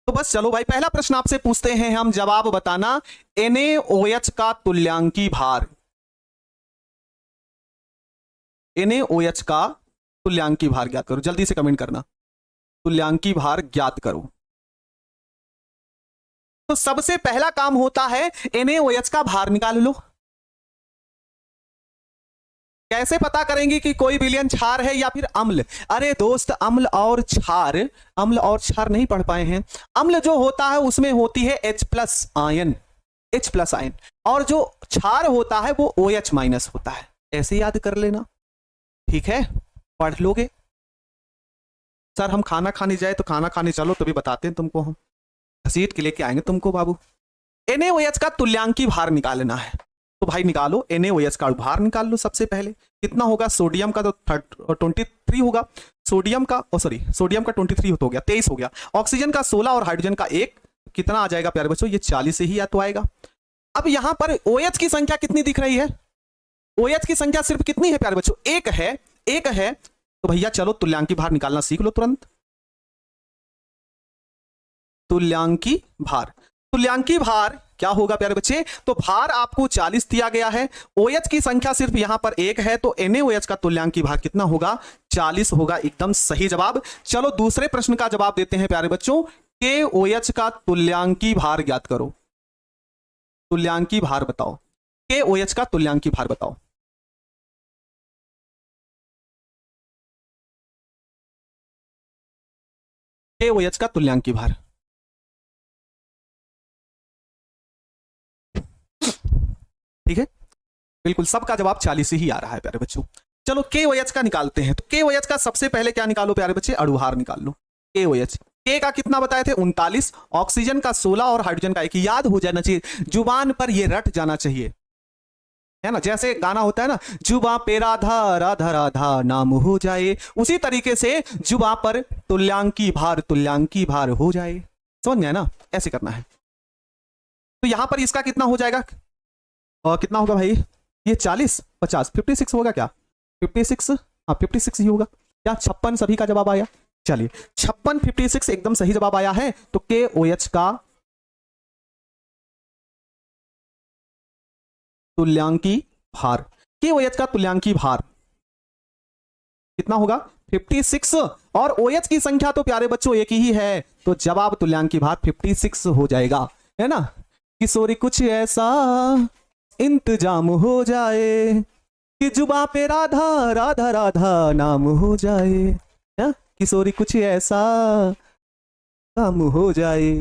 तो बस चलो भाई, पहला प्रश्न आपसे पूछते हैं हम, जवाब बताना, NaOH का तुल्यांकी भार, NaOH का तुल्यांकी भार ज्ञात करो, जल्दी से कमेंट करना, तुल्यांकी भार ज्ञात करो। तो सबसे पहला काम होता है NaOH का भार निकाल लो। कैसे पता करेंगे कि कोई विलयन क्षार है या फिर अम्ल, अरे दोस्त अम्ल और क्षार नहीं पढ़ पाए हैं। अम्ल जो होता है उसमें होती है H प्लस आयन, और जो क्षार होता है वो OH माइनस होता है, ऐसे याद कर लेना, ठीक है, पढ़ लोगे। सर हम खाना खाने जाए तो खाना खाने चलो तभी बताते हैं तुमको, हम घसीट के लेके आएंगे तुमको बाबू। NaOH का तुल्यांकी भार निकालना है, तो भाई निकालो, NaOH का भार निकाल लो। सबसे पहले कितना होगा, सोडियम का तो 23 होगा, सोडियम का 23 हो गया, 23 हो गया, ऑक्सीजन का 16 और हाइड्रोजन का 1, कितना आ जाएगा प्यारे बच्चों, ये 40 ही या तो आएगा। अब यहां पर OH की संख्या कितनी दिख रही है, OH की संख्या सिर्फ कितनी है प्यारे बच्चों, एक है, तो भैया चलो तुल्यांकी भार निकालना सीख लो तुरंत। तुल्यांकी भार क्या होगा प्यारे बच्चे, तो भार आपको 40 दिया गया है, OH की संख्या सिर्फ यहां पर एक है, तो NaOH का तुल्यांकी भार कितना होगा, 40 होगा, एकदम सही जवाब। चलो दूसरे प्रश्न का जवाब देते हैं प्यारे बच्चों, KOH का तुल्यांकी भार ज्ञात करो, तुल्यांकी भार बताओ, KOH का तुल्यांकी भार बताओ। KOH का तुल्यांकी भार, ठीक है, बिल्कुल सबका जवाब 40 ही आ रहा है प्यारे बच्चों। चलो KOH का निकालते हैं, तो KOH का सबसे पहले क्या निकालो प्यारे बच्चे, अणुभार निकाल लो। KOH K का कितना बताए थे, 39, ऑक्सीजन का 16 और हाइड्रोजन का 1, याद हो जाना चाहिए, जुबान पर ये रट जाना चाहिए, है ना, जैसे गाना होता है ना, जुबा पे राधा राधा राधा नाम हो जाए, उसी तरीके से जुबा पर तुल्यांकी भार हो जाए, समझ गए ना, ऐसे करना है। तो यहां पर इसका कितना हो जाएगा, और कितना होगा भाई, ये 40 50 56 होगा क्या, 56, हाँ 56 ही होगा क्या, 56 सभी का जवाब आया। चलिए 56 56 एकदम सही जवाब आया है, तो KOH का तुल्यांकी भार, KOH का तुल्यांकी भार कितना होगा 56, और OH की संख्या तो प्यारे बच्चों एक ही है, तो जवाब तुल्यांकी भार 56 हो जाएगा, है ना। किशोरी कुछ ऐसा इंतजाम हो जाए कि जुबा पे राधा राधा राधा नाम हो जाए, है? किशोरी कुछ ऐसा काम हो जाए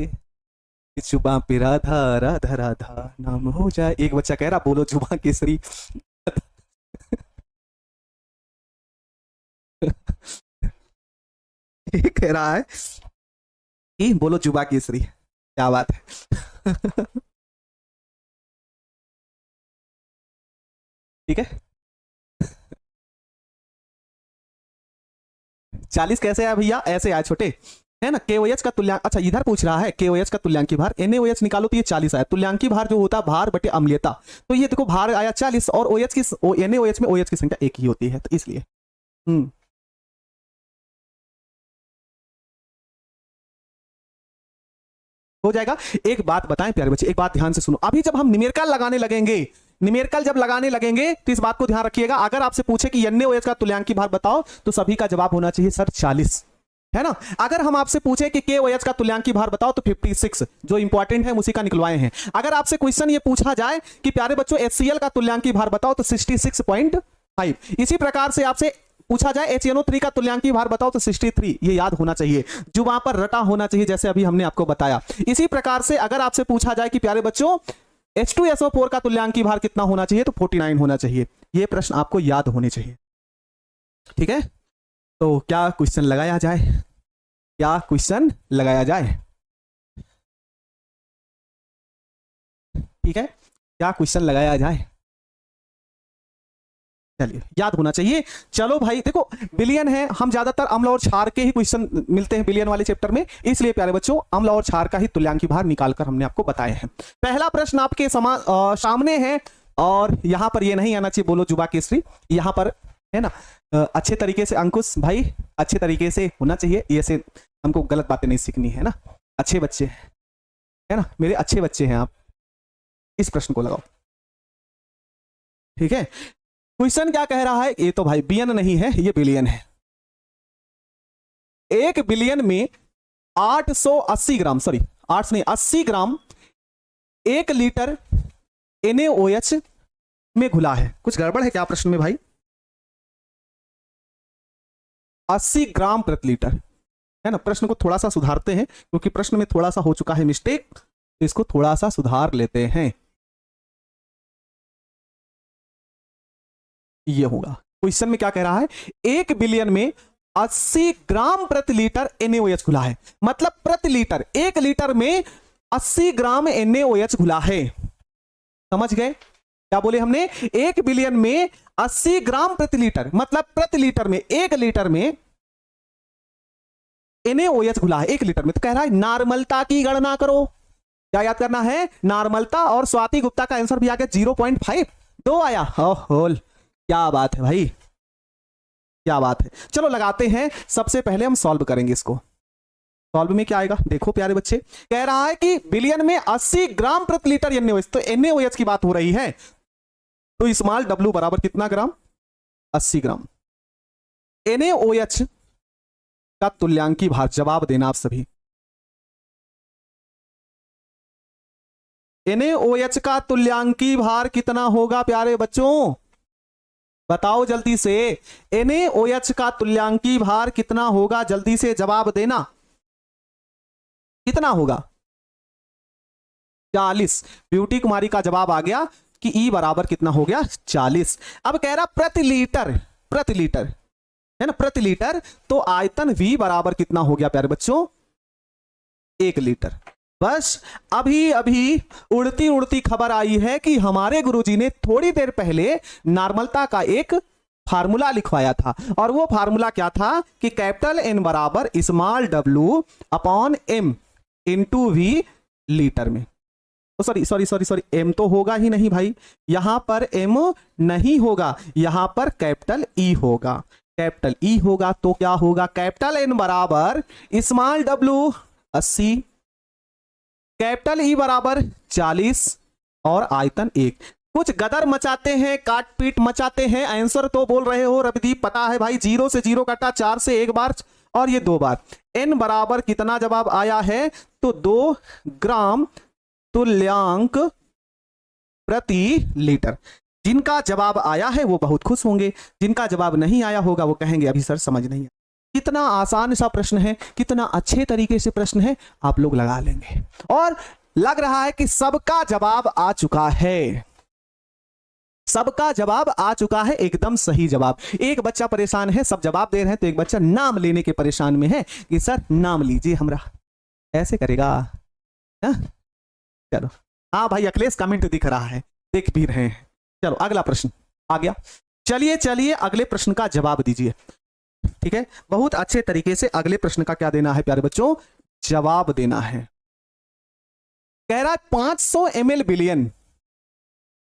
कि जुबा पे राधा राधा राधा नाम हो जाए। एक बच्चा कह रहा बोलो जुबा केसरी ये कह रहा है कि बोलो जुबा केसरी, क्या बात है ठीक है। 40 कैसे आया भैया? ऐसे आया छोटे, है ना। KOH का तुल्यांक, अच्छा इधर पूछ रहा है KOH का तुल्यांकी भार, NaOH निकालो तो ये 40 आया। तुल्यांकी भार जो होता है भार बटे अम्लीयता, तो ये देखो भार आया 40 और OH की NaOH में OH की संख्या एक ही होती है, तो इसलिए हो जाएगा। एक बात बताएं प्यारे बच्चे, एक बात ध्यान से सुनो। अभी जब हम न्यूमेरिकल लगाने लगेंगे, न्यूमेरिकल जब लगाने लगेंगे तो इस बात को ध्यान रखिएगा, अगर आपसे पूछे कि NaOH का तुल्यांकी भार बताओ तो सभी का जवाब होना चाहिए सर 40, है ना। अगर हम आपसे पूछे कि KOH का तुल्यांकी भार बताओ तो 56, जो इंपॉर्टेंट है उसी का निकलवाए हैं। अगर आपसे क्वेश्चन ये पूछा जाए कि प्यारे बच्चों HCl का तुल्यांकी भार बताओ तो 66.5। इसी प्रकार से आपसे पूछा जाए HNO3 का तुल्यांकी भार बताओ तो 63, ये याद होना चाहिए, जो वहां पर रटा होना चाहिए, जैसे अभी हमने आपको बताया। इसी प्रकार से अगर आपसे पूछा जाए कि प्यारे बच्चों H2SO4 का तुल्यांकी भार कितना होना चाहिए तो 49 होना चाहिए। ये प्रश्न आपको याद होने चाहिए, ठीक है। तो क्या क्वेश्चन लगाया जाए, क्या क्वेश्चन लगाया जाए? ठीक है, क्या क्वेश्चन लगाया जाए? चलिए, याद होना चाहिए। चलो भाई देखो, बिलियन है, हम ज्यादातर अम्ल और क्षार के ही क्वेश्चन मिलते हैं बिलियन वाले चैप्टर में, इसलिए प्यारे बच्चों अम्ल और क्षार का ही तुल्यांकी भार निकालकर हमने आपको बताए हैं। पहला प्रश्न आपके सामने है, और यहां पर ये नहीं आना चाहिए, बोलो जुबा केसरी, यहां पर है ना। अच्छे तरीके से अंकुश भाई, अच्छे तरीके से होना चाहिए, ये से हमको गलत बातें नहीं सीखनी है ना। अच्छे बच्चे है ना, मेरे अच्छे बच्चे हैं आप। इस प्रश्न को लगाओ, ठीक है। क्वेश्चन क्या कह रहा है? ये तो भाई बिलियन नहीं है, ये बिलियन है। 1 बिलियन में 880 ग्राम, सॉरी 8 नहीं 80 ग्राम 1 लीटर NaOH में घुला है। कुछ गड़बड़ है क्या प्रश्न में भाई? 80 ग्राम प्रति लीटर, है ना। प्रश्न को थोड़ा सा सुधारते हैं, क्योंकि प्रश्न में थोड़ा सा हो चुका है मिस्टेक, तो इसको थोड़ा सा सुधार लेते हैं। ये होगा, क्वेश्चन में क्या कह रहा है? 1 बिलियन में 80 ग्राम प्रति लीटर NaOH घुला है, मतलब प्रति लीटर 1 लीटर में 80 ग्राम NaOH घुला है। समझ गए क्या बोले हमने? 1 बिलियन में 80 ग्राम प्रति लीटर, मतलब प्रति लीटर में 1 लीटर में NaOH घुला है 1 लीटर में। तो कह रहा है नॉर्मलता की गणना करो। क्या याद करना है? नॉर्मलता। और स्वाति गुप्ता का आंसर भी आ गया 0.5, 2 आया। होल, क्या बात है भाई, क्या बात है। चलो लगाते हैं, सबसे पहले हम सॉल्व करेंगे इसको। सॉल्व में क्या आएगा देखो प्यारे बच्चे, कह रहा है कि बिलियन में 80 ग्राम प्रति लीटर NaOH, तो NaOH की बात हो रही है, तो स्मॉल w बराबर कितना ग्राम? 80 ग्राम। NaOH का तुल्यांकी भार, जवाब देना आप सभी। NaOH का तुल्यांकी भार कितना होगा प्यारे बच्चों? बताओ जल्दी से, NaOH का तुल्यांकी भार कितना होगा? जल्दी से जवाब देना, कितना होगा? 40। ब्यूटी कुमारी का जवाब आ गया कि E बराबर कितना हो गया? 40। अब कह रहा प्रति लीटर, प्रति लीटर है ना, प्रति लीटर, तो आयतन V बराबर कितना हो गया प्यारे बच्चों? 1 लीटर। बस अभी अभी उड़ती उड़ती खबर आई है कि हमारे गुरुजी ने थोड़ी देर पहले नॉर्मलता का एक फार्मूला लिखवाया था, और वो फार्मूला क्या था कि कैपिटल N बराबर small w upon m into V litre में। तो sorry sorry sorry sorry, m तो होगा ही नहीं भाई, यहां पर m नहीं होगा, यहां पर कैपिटल E होगा। कैपिटल E होगा तो क्या होगा? कैपिटल N बराबर स्मॉल w 80, कैपिटल E बराबर 40 और आयतन 1। कुछ गदर मचाते हैं, काट पीट मचाते हैं, आंसर तो बोल रहे हो रविदीप, पता है भाई, 0 से 0 कटा, 4 से 1 बार और ये 2 बार। N बराबर कितना जवाब आया है? तो 2 ग्राम तुल्यांक प्रति लीटर। जिनका जवाब आया है वो बहुत खुश होंगे, जिनका जवाब नहीं आया होगा वो कहेंगे अभी सर समझ नहीं आया। कितना आसान सा प्रश्न है, कितना अच्छे तरीके से प्रश्न है, आप लोग लगा लेंगे। और लग रहा है कि सबका जवाब आ चुका है, सबका जवाब आ चुका है, एकदम सही जवाब। एक बच्चा परेशान है, सब जवाब दे रहे हैं, तो एक बच्चा नाम लेने के परेशान में है कि सर नाम लीजिए हमरा, ऐसे करेगा हा? चलो हाँ भाई, अखिलेश कमेंट दिख रहा है, देख भी रहे हैं। चलो अगला प्रश्न आ गया। चलिए चलिए अगले प्रश्न का जवाब दीजिए। ठीक है, बहुत अच्छे तरीके से अगले प्रश्न का क्या देना है प्यारे बच्चों, जवाब देना है। कह रहा है 500 ml बिलियन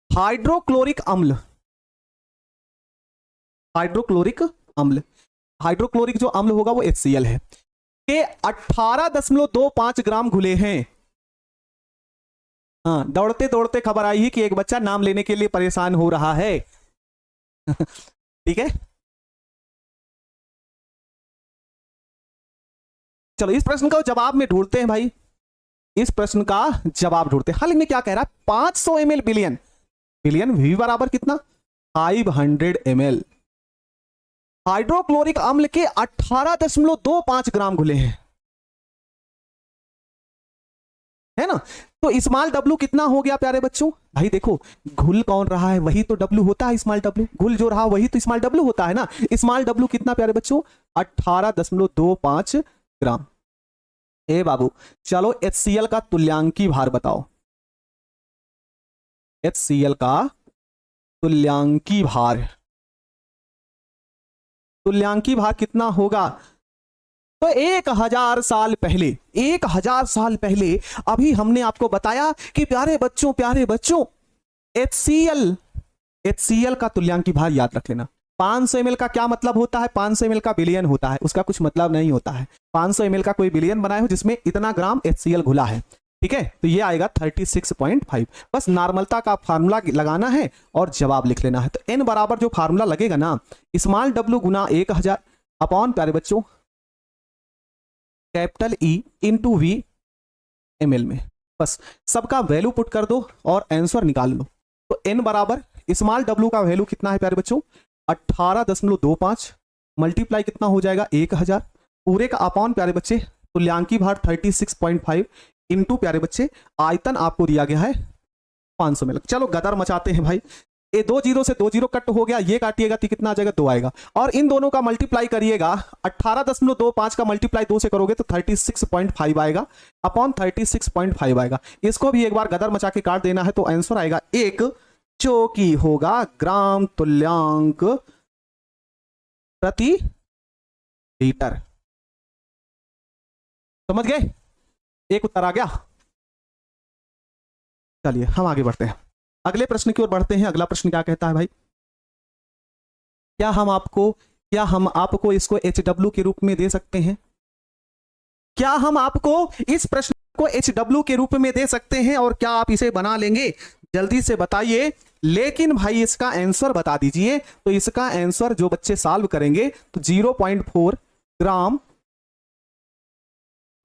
हाइड्रोक्लोरिक अम्ल, हाइड्रोक्लोरिक अम्ल, हाइड्रोक्लोरिक जो अम्ल होगा वो HCl है, के 18.25 ग्राम घुले हैं। हाँ, दौड़ते दौड़ते खबर आई है कि एक बच्चा नाम लेने के लिए परेशान हो रहा है। ठीक है, चलो इस प्रश्न का जवाब में ढूंढते हैं भाई, इस प्रश्न का जवाब ढूंढते हैं। हल में क्या कह रहा है, 500 ml बिलियन, बिलियन V बराबर कितना, 500 ml हाइड्रोक्लोरिक अम्ल के 18.25 ग्राम घुले हैं, है ना। तो स्मॉल W कितना हो गया प्यारे बच्चों, भाई देखो घुल कौन रहा है वही तो W होता है, स्मॉल W घुल जो रहा वही तो स्मॉल W होता है ना। स्मॉल W कितना प्यारे बच्चों, 18.25 ग्राम। ए बाबू चलो HCl का तुल्यांकी भार बताओ, HCl का तुल्यांकी भार, तुल्यांकी भार कितना होगा, तो 1000 साल पहले, 1000 साल पहले अभी हमने आपको बताया कि प्यारे बच्चों HCl का तुल्यांकी भार याद रख लेना। 500 ml का क्या मतलब होता है, 500 ml का बिलियन होता है, उसका कुछ मतलब नहीं होता है। 500 ml का कोई बिलियन बनाए हो जिसमें इतना ग्राम HCl घुला है, ठीक है, तो ये आएगा 36.5। बस नॉर्मलता का फार्मूला लगाना है और जवाब लिख लेना है। तो n बराबर जो फार्मूला लगेगा ना, स्मॉल W गुना 1000 अपॉन प्यारे बच्चों capital E into V ml में, बस सबका वैल्यू पुट कर दो और आंसर निकाल लो। तो n बराबर स्मॉल W का वैल्यू कितना है प्यारे बच्चों, 18.25 मल्टीप्लाई कितना हो जाएगा 1000 पूरे का अपॉन प्यारे बच्चे तुल्यांकी भार 36.5 इंटू प्यारे बच्चे आयतन आपको दिया गया है 500 ml। चलो गदर मचाते हैं भाई, ये 2 जीरो से 2 जीरो कट हो गया, ये काटिएगा तो कितना आ जाएगा 2 आएगा, और इन दोनों का मल्टीप्लाई करिएगा, 18.25 का मल्टीप्लाई 2 से करोगे तो 36.5 आएगा अपॉन 36.5 आएगा। इसको भी एक बार गदर मचा के काट देना है तो आंसर आएगा 1, जो कि होगा ग्राम तुल्यांक प्रति लीटर। समझ गए, एक उत्तर आ गया। चलिए हम आगे बढ़ते हैं, अगले प्रश्न की ओर बढ़ते हैं। अगला प्रश्न क्या कहता है भाई, क्या हम आपको इसको HW के रूप में दे सकते हैं, क्या हम आपको इस प्रश्न को HW के रूप में दे सकते हैं और क्या आप इसे बना लेंगे, जल्दी से बताइए। लेकिन भाई इसका आंसर बता दीजिए। तो इसका आंसर जो बच्चे सॉल्व करेंगे तो 0.4 ग्राम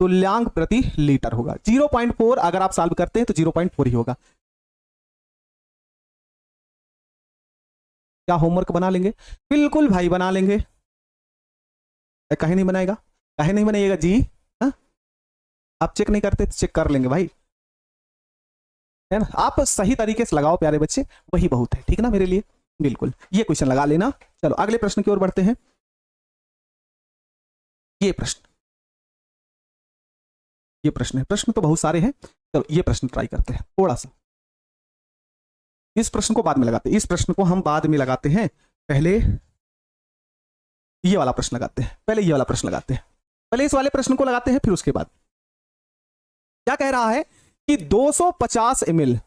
तुल्यांक प्रति लीटर होगा। 0.4 अगर आप सॉल्व करते हैं तो 0.4 ही होगा। क्या होमवर्क बना लेंगे, बिल्कुल भाई बना लेंगे, कहीं नहीं बनाएगा, कहीं नहीं बनाइएगा जी। हा? आप चेक नहीं करते तो चेक कर लेंगे भाई, है ना। आप सही तरीके से लगाओ प्यारे बच्चे, वही बहुत है, ठीक ना मेरे लिए, बिल्कुल ये क्वेश्चन लगा लेना। चलो अगले प्रश्न की ओर बढ़ते हैं। ये प्रश्न है, प्रश्न तो बहुत सारे हैं, चलो ये प्रश्न ट्राई करते हैं थोड़ा सा। इस प्रश्न को बाद में लगाते हैं, इस प्रश्न को हम बाद में लगाते हैं, पहले ये वाला प्रश्न लगाते हैं, पहले ये वाला प्रश्न लगाते हैं, पहले इस वाले प्रश्न को लगाते हैं, फिर उसके बाद क्या कह रहा है कि 250 ml,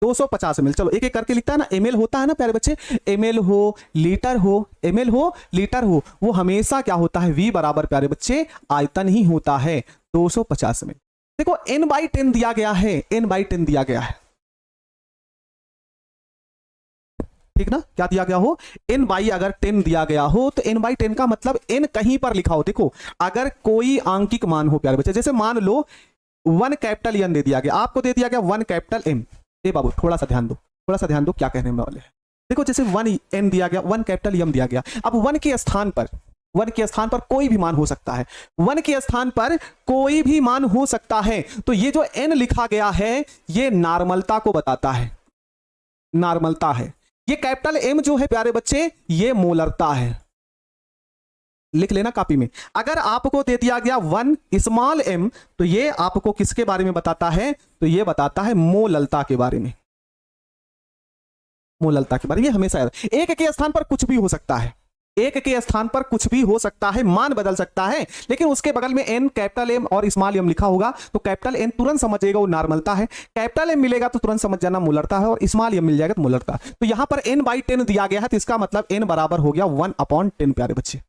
250 ml, चलो एक एक करके लिखता है ना। ml होता है ना प्यारे बच्चे, ml हो लीटर हो, ml हो लीटर हो, वो हमेशा क्या होता है, V बराबर प्यारे बच्चे आयतन ही होता है। 250 ml, देखो n/10 दिया गया है, n/10 दिया गया है, ठीक ना। क्या दिया गया हो, अगर 10 दिया गया हो तो n/10 का मतलब n कहीं पर लिखा हो। देखो अगर कोई आंकिक मान हो प्यारे बच्चे, जैसे मान लो 1 कैपिटल N दे दिया गया, आपको दे दिया गया 1 कैपिटल M। ए बाबू थोड़ा सा ध्यान दो, थोड़ा सा ध्यान दो क्या कहने वाले हैं। देखो जैसे 1 N दिया गया, 1 कैपिटल M दिया गया, अब 1 के स्थान पर कोई भी मान हो सकता है, 1 के स्थान पर कोई भी मान हो सकता है। तो ये जो N लिखा गया है ये नॉर्मलता को बताता है, नॉर्मलता है। ये कैपिटल M जो है प्यारे बच्चे ये मोलरता है, लिख लेना कॉपी में। अगर आपको दे दिया गया 1 स्मॉल m तो ये आपको किसके बारे में बताता है, तो ये बताता है मोललता के बारे में। मोललता के बारे में, ये हमेशा याद। एक के स्थान पर कुछ भी हो सकता है, एक के स्थान पर कुछ भी हो सकता है, मान बदल सकता है, लेकिन उसके बगल में एन, कैपिटल एम और स्मॉल एम लिखा होगा तो कैपिटल एन तुरंत समझ जाएगा वो नॉर्मलता है, कैपिटल एम मिलेगा तो तुरंत समझ जाना मोलरता है, और स्मॉल एम मिल जाएगा तो मोलरता। तो यहां पर n/10 दिया गया है, तो इसका मतलब n बराबर हो गया 1/10 प्यारे बच्चे,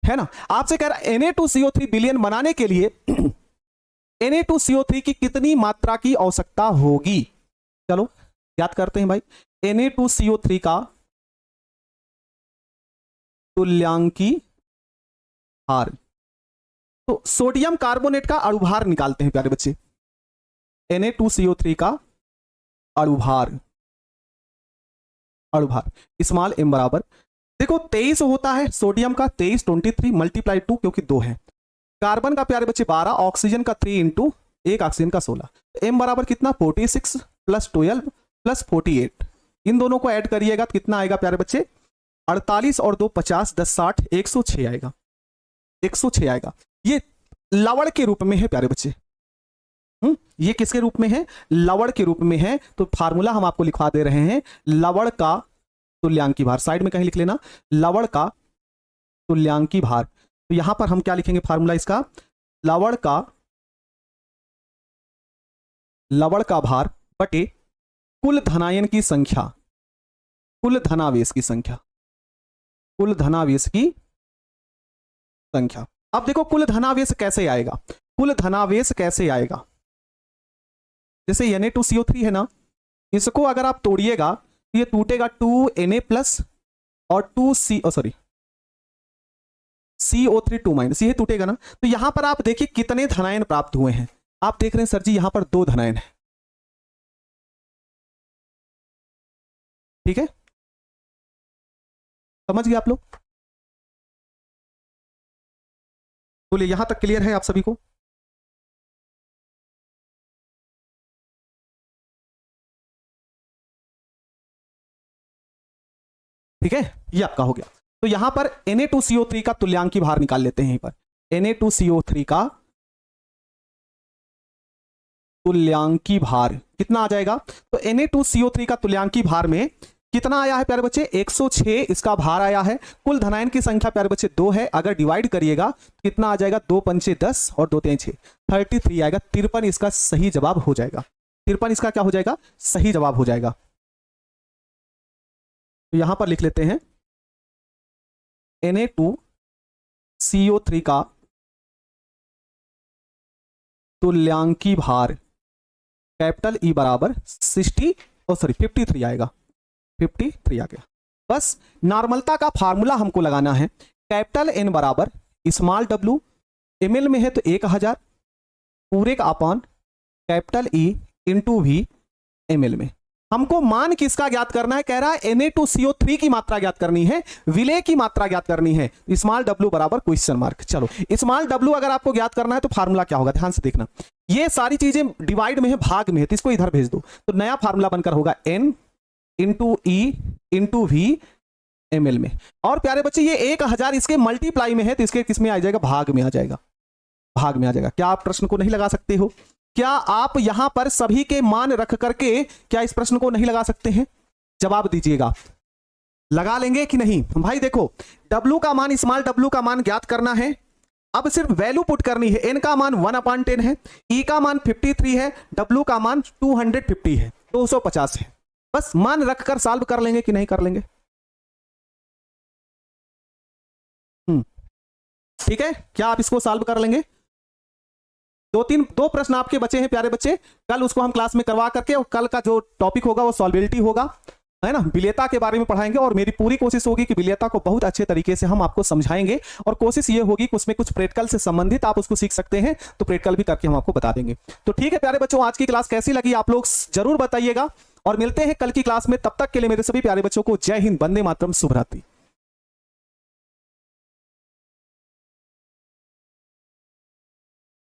है ना। आपसे कह रहा है Na2CO3 विलयन बनाने के लिए Na2CO3 की कितनी मात्रा की आवश्यकता होगी। चलो याद करते हैं भाई, Na2CO3 का तुल्यांकी भार, तो सोडियम कार्बोनेट का अणुभार निकालते हैं प्यारे बच्चे। Na2CO3 का अणुभार स्मॉल m बराबर, देखो 23 होता है सोडियम का, 23 23 मल्टीप्लाई 2 क्योंकि 2 है, कार्बन का प्यारे बच्चे 12, ऑक्सीजन का 3 इंटू 1 ऑक्सीजन का 16, m बराबर कितना 46 प्लस 12 प्लस 48, इन दोनों को ऐड करिएगा तो कितना आएगा प्यारे बच्चे 48 और 2 50 10 60 106 आएगा, 106 आएगा। ये लवण के रूप में है प्यारे बच्चे, ये किसके रूप में है, लवण के रूप में है। तो फार्मूला हम आपको लिखवा दे रहे हैं, लवण का तुल्यांकी भार, साइड में कहीं लिख लेना, लवण का तुल्यांकी भार। तो यहां पर हम क्या लिखेंगे फार्मूला इसका, लवण का भार बटे कुल धनायन की संख्या, कुल धनावेश की संख्या, कुल धनावेश की संख्या। अब देखो कुल धनावेश कैसे आएगा, कुल धनावेश कैसे आएगा, जैसे Na2CO3 है ना, इसको अगर आप तोड़िएगा तो ये टूटेगा 2Na प्लस और 2CO3 2 माइनस, ये टूटेगा ना। तो यहां पर आप देखिए कितने धनायन प्राप्त हुए हैं, आप देख रहे हैं सर जी यहां पर 2 धनायन है, ठीक है, समझ गए आप लोग। बोलिए यहां तक क्लियर है आप सभी को। ठीक है, ये आपका हो गया। तो यहां पर Na2CO3 का तुल्यांकी भार निकाल लेते हैं। यहीं पर Na2CO3 का तुल्यांकी भार कितना आ जाएगा, तो Na2CO3 का तुल्यांकी भार में कितना आया है प्यारे बच्चे 106 इसका भार आया है। कुल धनायन की संख्या प्यारे बच्चे 2 है, अगर डिवाइड करिएगा तो कितना आ जाएगा 2 पंचे 10 और 2 3 6 33 आएगा। 53 इसका सही जवाब हो जाएगा, 53 इसका क्या हो जाएगा सही जवाब हो जाएगा। तो यहां पर लिख लेते हैं Na2CO3 का तुल्यांकी भार कैपिटल E बराबर 53 आएगा, 53 आ गया। बस नॉर्मलता का फार्मूला हमको लगाना है, कैपिटल N बराबर स्मॉल w, ml में है तो 1000 पूरे का upon capital E into V ml में। हमको मान किसका ज्ञात करना है, कह रहा है Na2CO3 की मात्रा ज्ञात करनी है, विलेय की मात्रा ज्ञात करनी है। स्मॉल w बराबर क्वेश्चन मार्क। चलो स्मॉल w अगर आपको ज्ञात करना है तो फार्मूला क्या होगा, ध्यान से देखना। ये सारी चीजें डिवाइड में है, भाग में है, तो इसको इधर भेज दो, तो नया फार्मूला बनकर होगा n into E into V ml में। और प्यारे बच्चे ये 1000 इसके मल्टीप्लाई में है, तो इसके किस में आ जाएगा, भाग में आ जाएगा, भाग में आ जाएगा। क्या आप प्रश्न को नहीं लगा सकते हो, क्या आप यहां पर सभी के मान रख करके क्या इस प्रश्न को नहीं लगा सकते हैं, जवाब दीजिएगा, लगा लेंगे कि नहीं। भाई देखो W का मान, स्मॉल w का मान ज्ञात करना है, अब सिर्फ वैल्यू पुट करनी है। n का मान 1/10 है, E का मान 53 है, W का मान 250 है, 250 है। बस मान रखकर सॉल्व कर लेंगे कि नहीं कर लेंगे, ठीक है, क्या आप इसको सॉल्व कर लेंगे। दो प्रश्न आपके बचे हैं प्यारे बच्चे, कल उसको हम क्लास में करवा करके, और कल का जो टॉपिक होगा वो सॉल्वेबिलिटी होगा, है ना, विलेयता के बारे में पढ़ाएंगे। और मेरी पूरी कोशिश होगी कि विलेयता को बहुत अच्छे तरीके से हम आपको समझाएंगे, और कोशिश ये होगी कि उसमें कुछ प्रैक्टिकल से संबंधित आप उसको सीख सकते हैं, तो प्रैक्टिकल भी करके हम आपको बता देंगे। तो ठीक है प्यारे बच्चों, आज की क्लास कैसी लगी आप लोग जरूर बताइएगा, और मिलते हैं कल की क्लास में। तब तक के लिए मेरे सभी प्यारे बच्चों को जय हिंद, वंदे मातरम, शुभ रात्रि।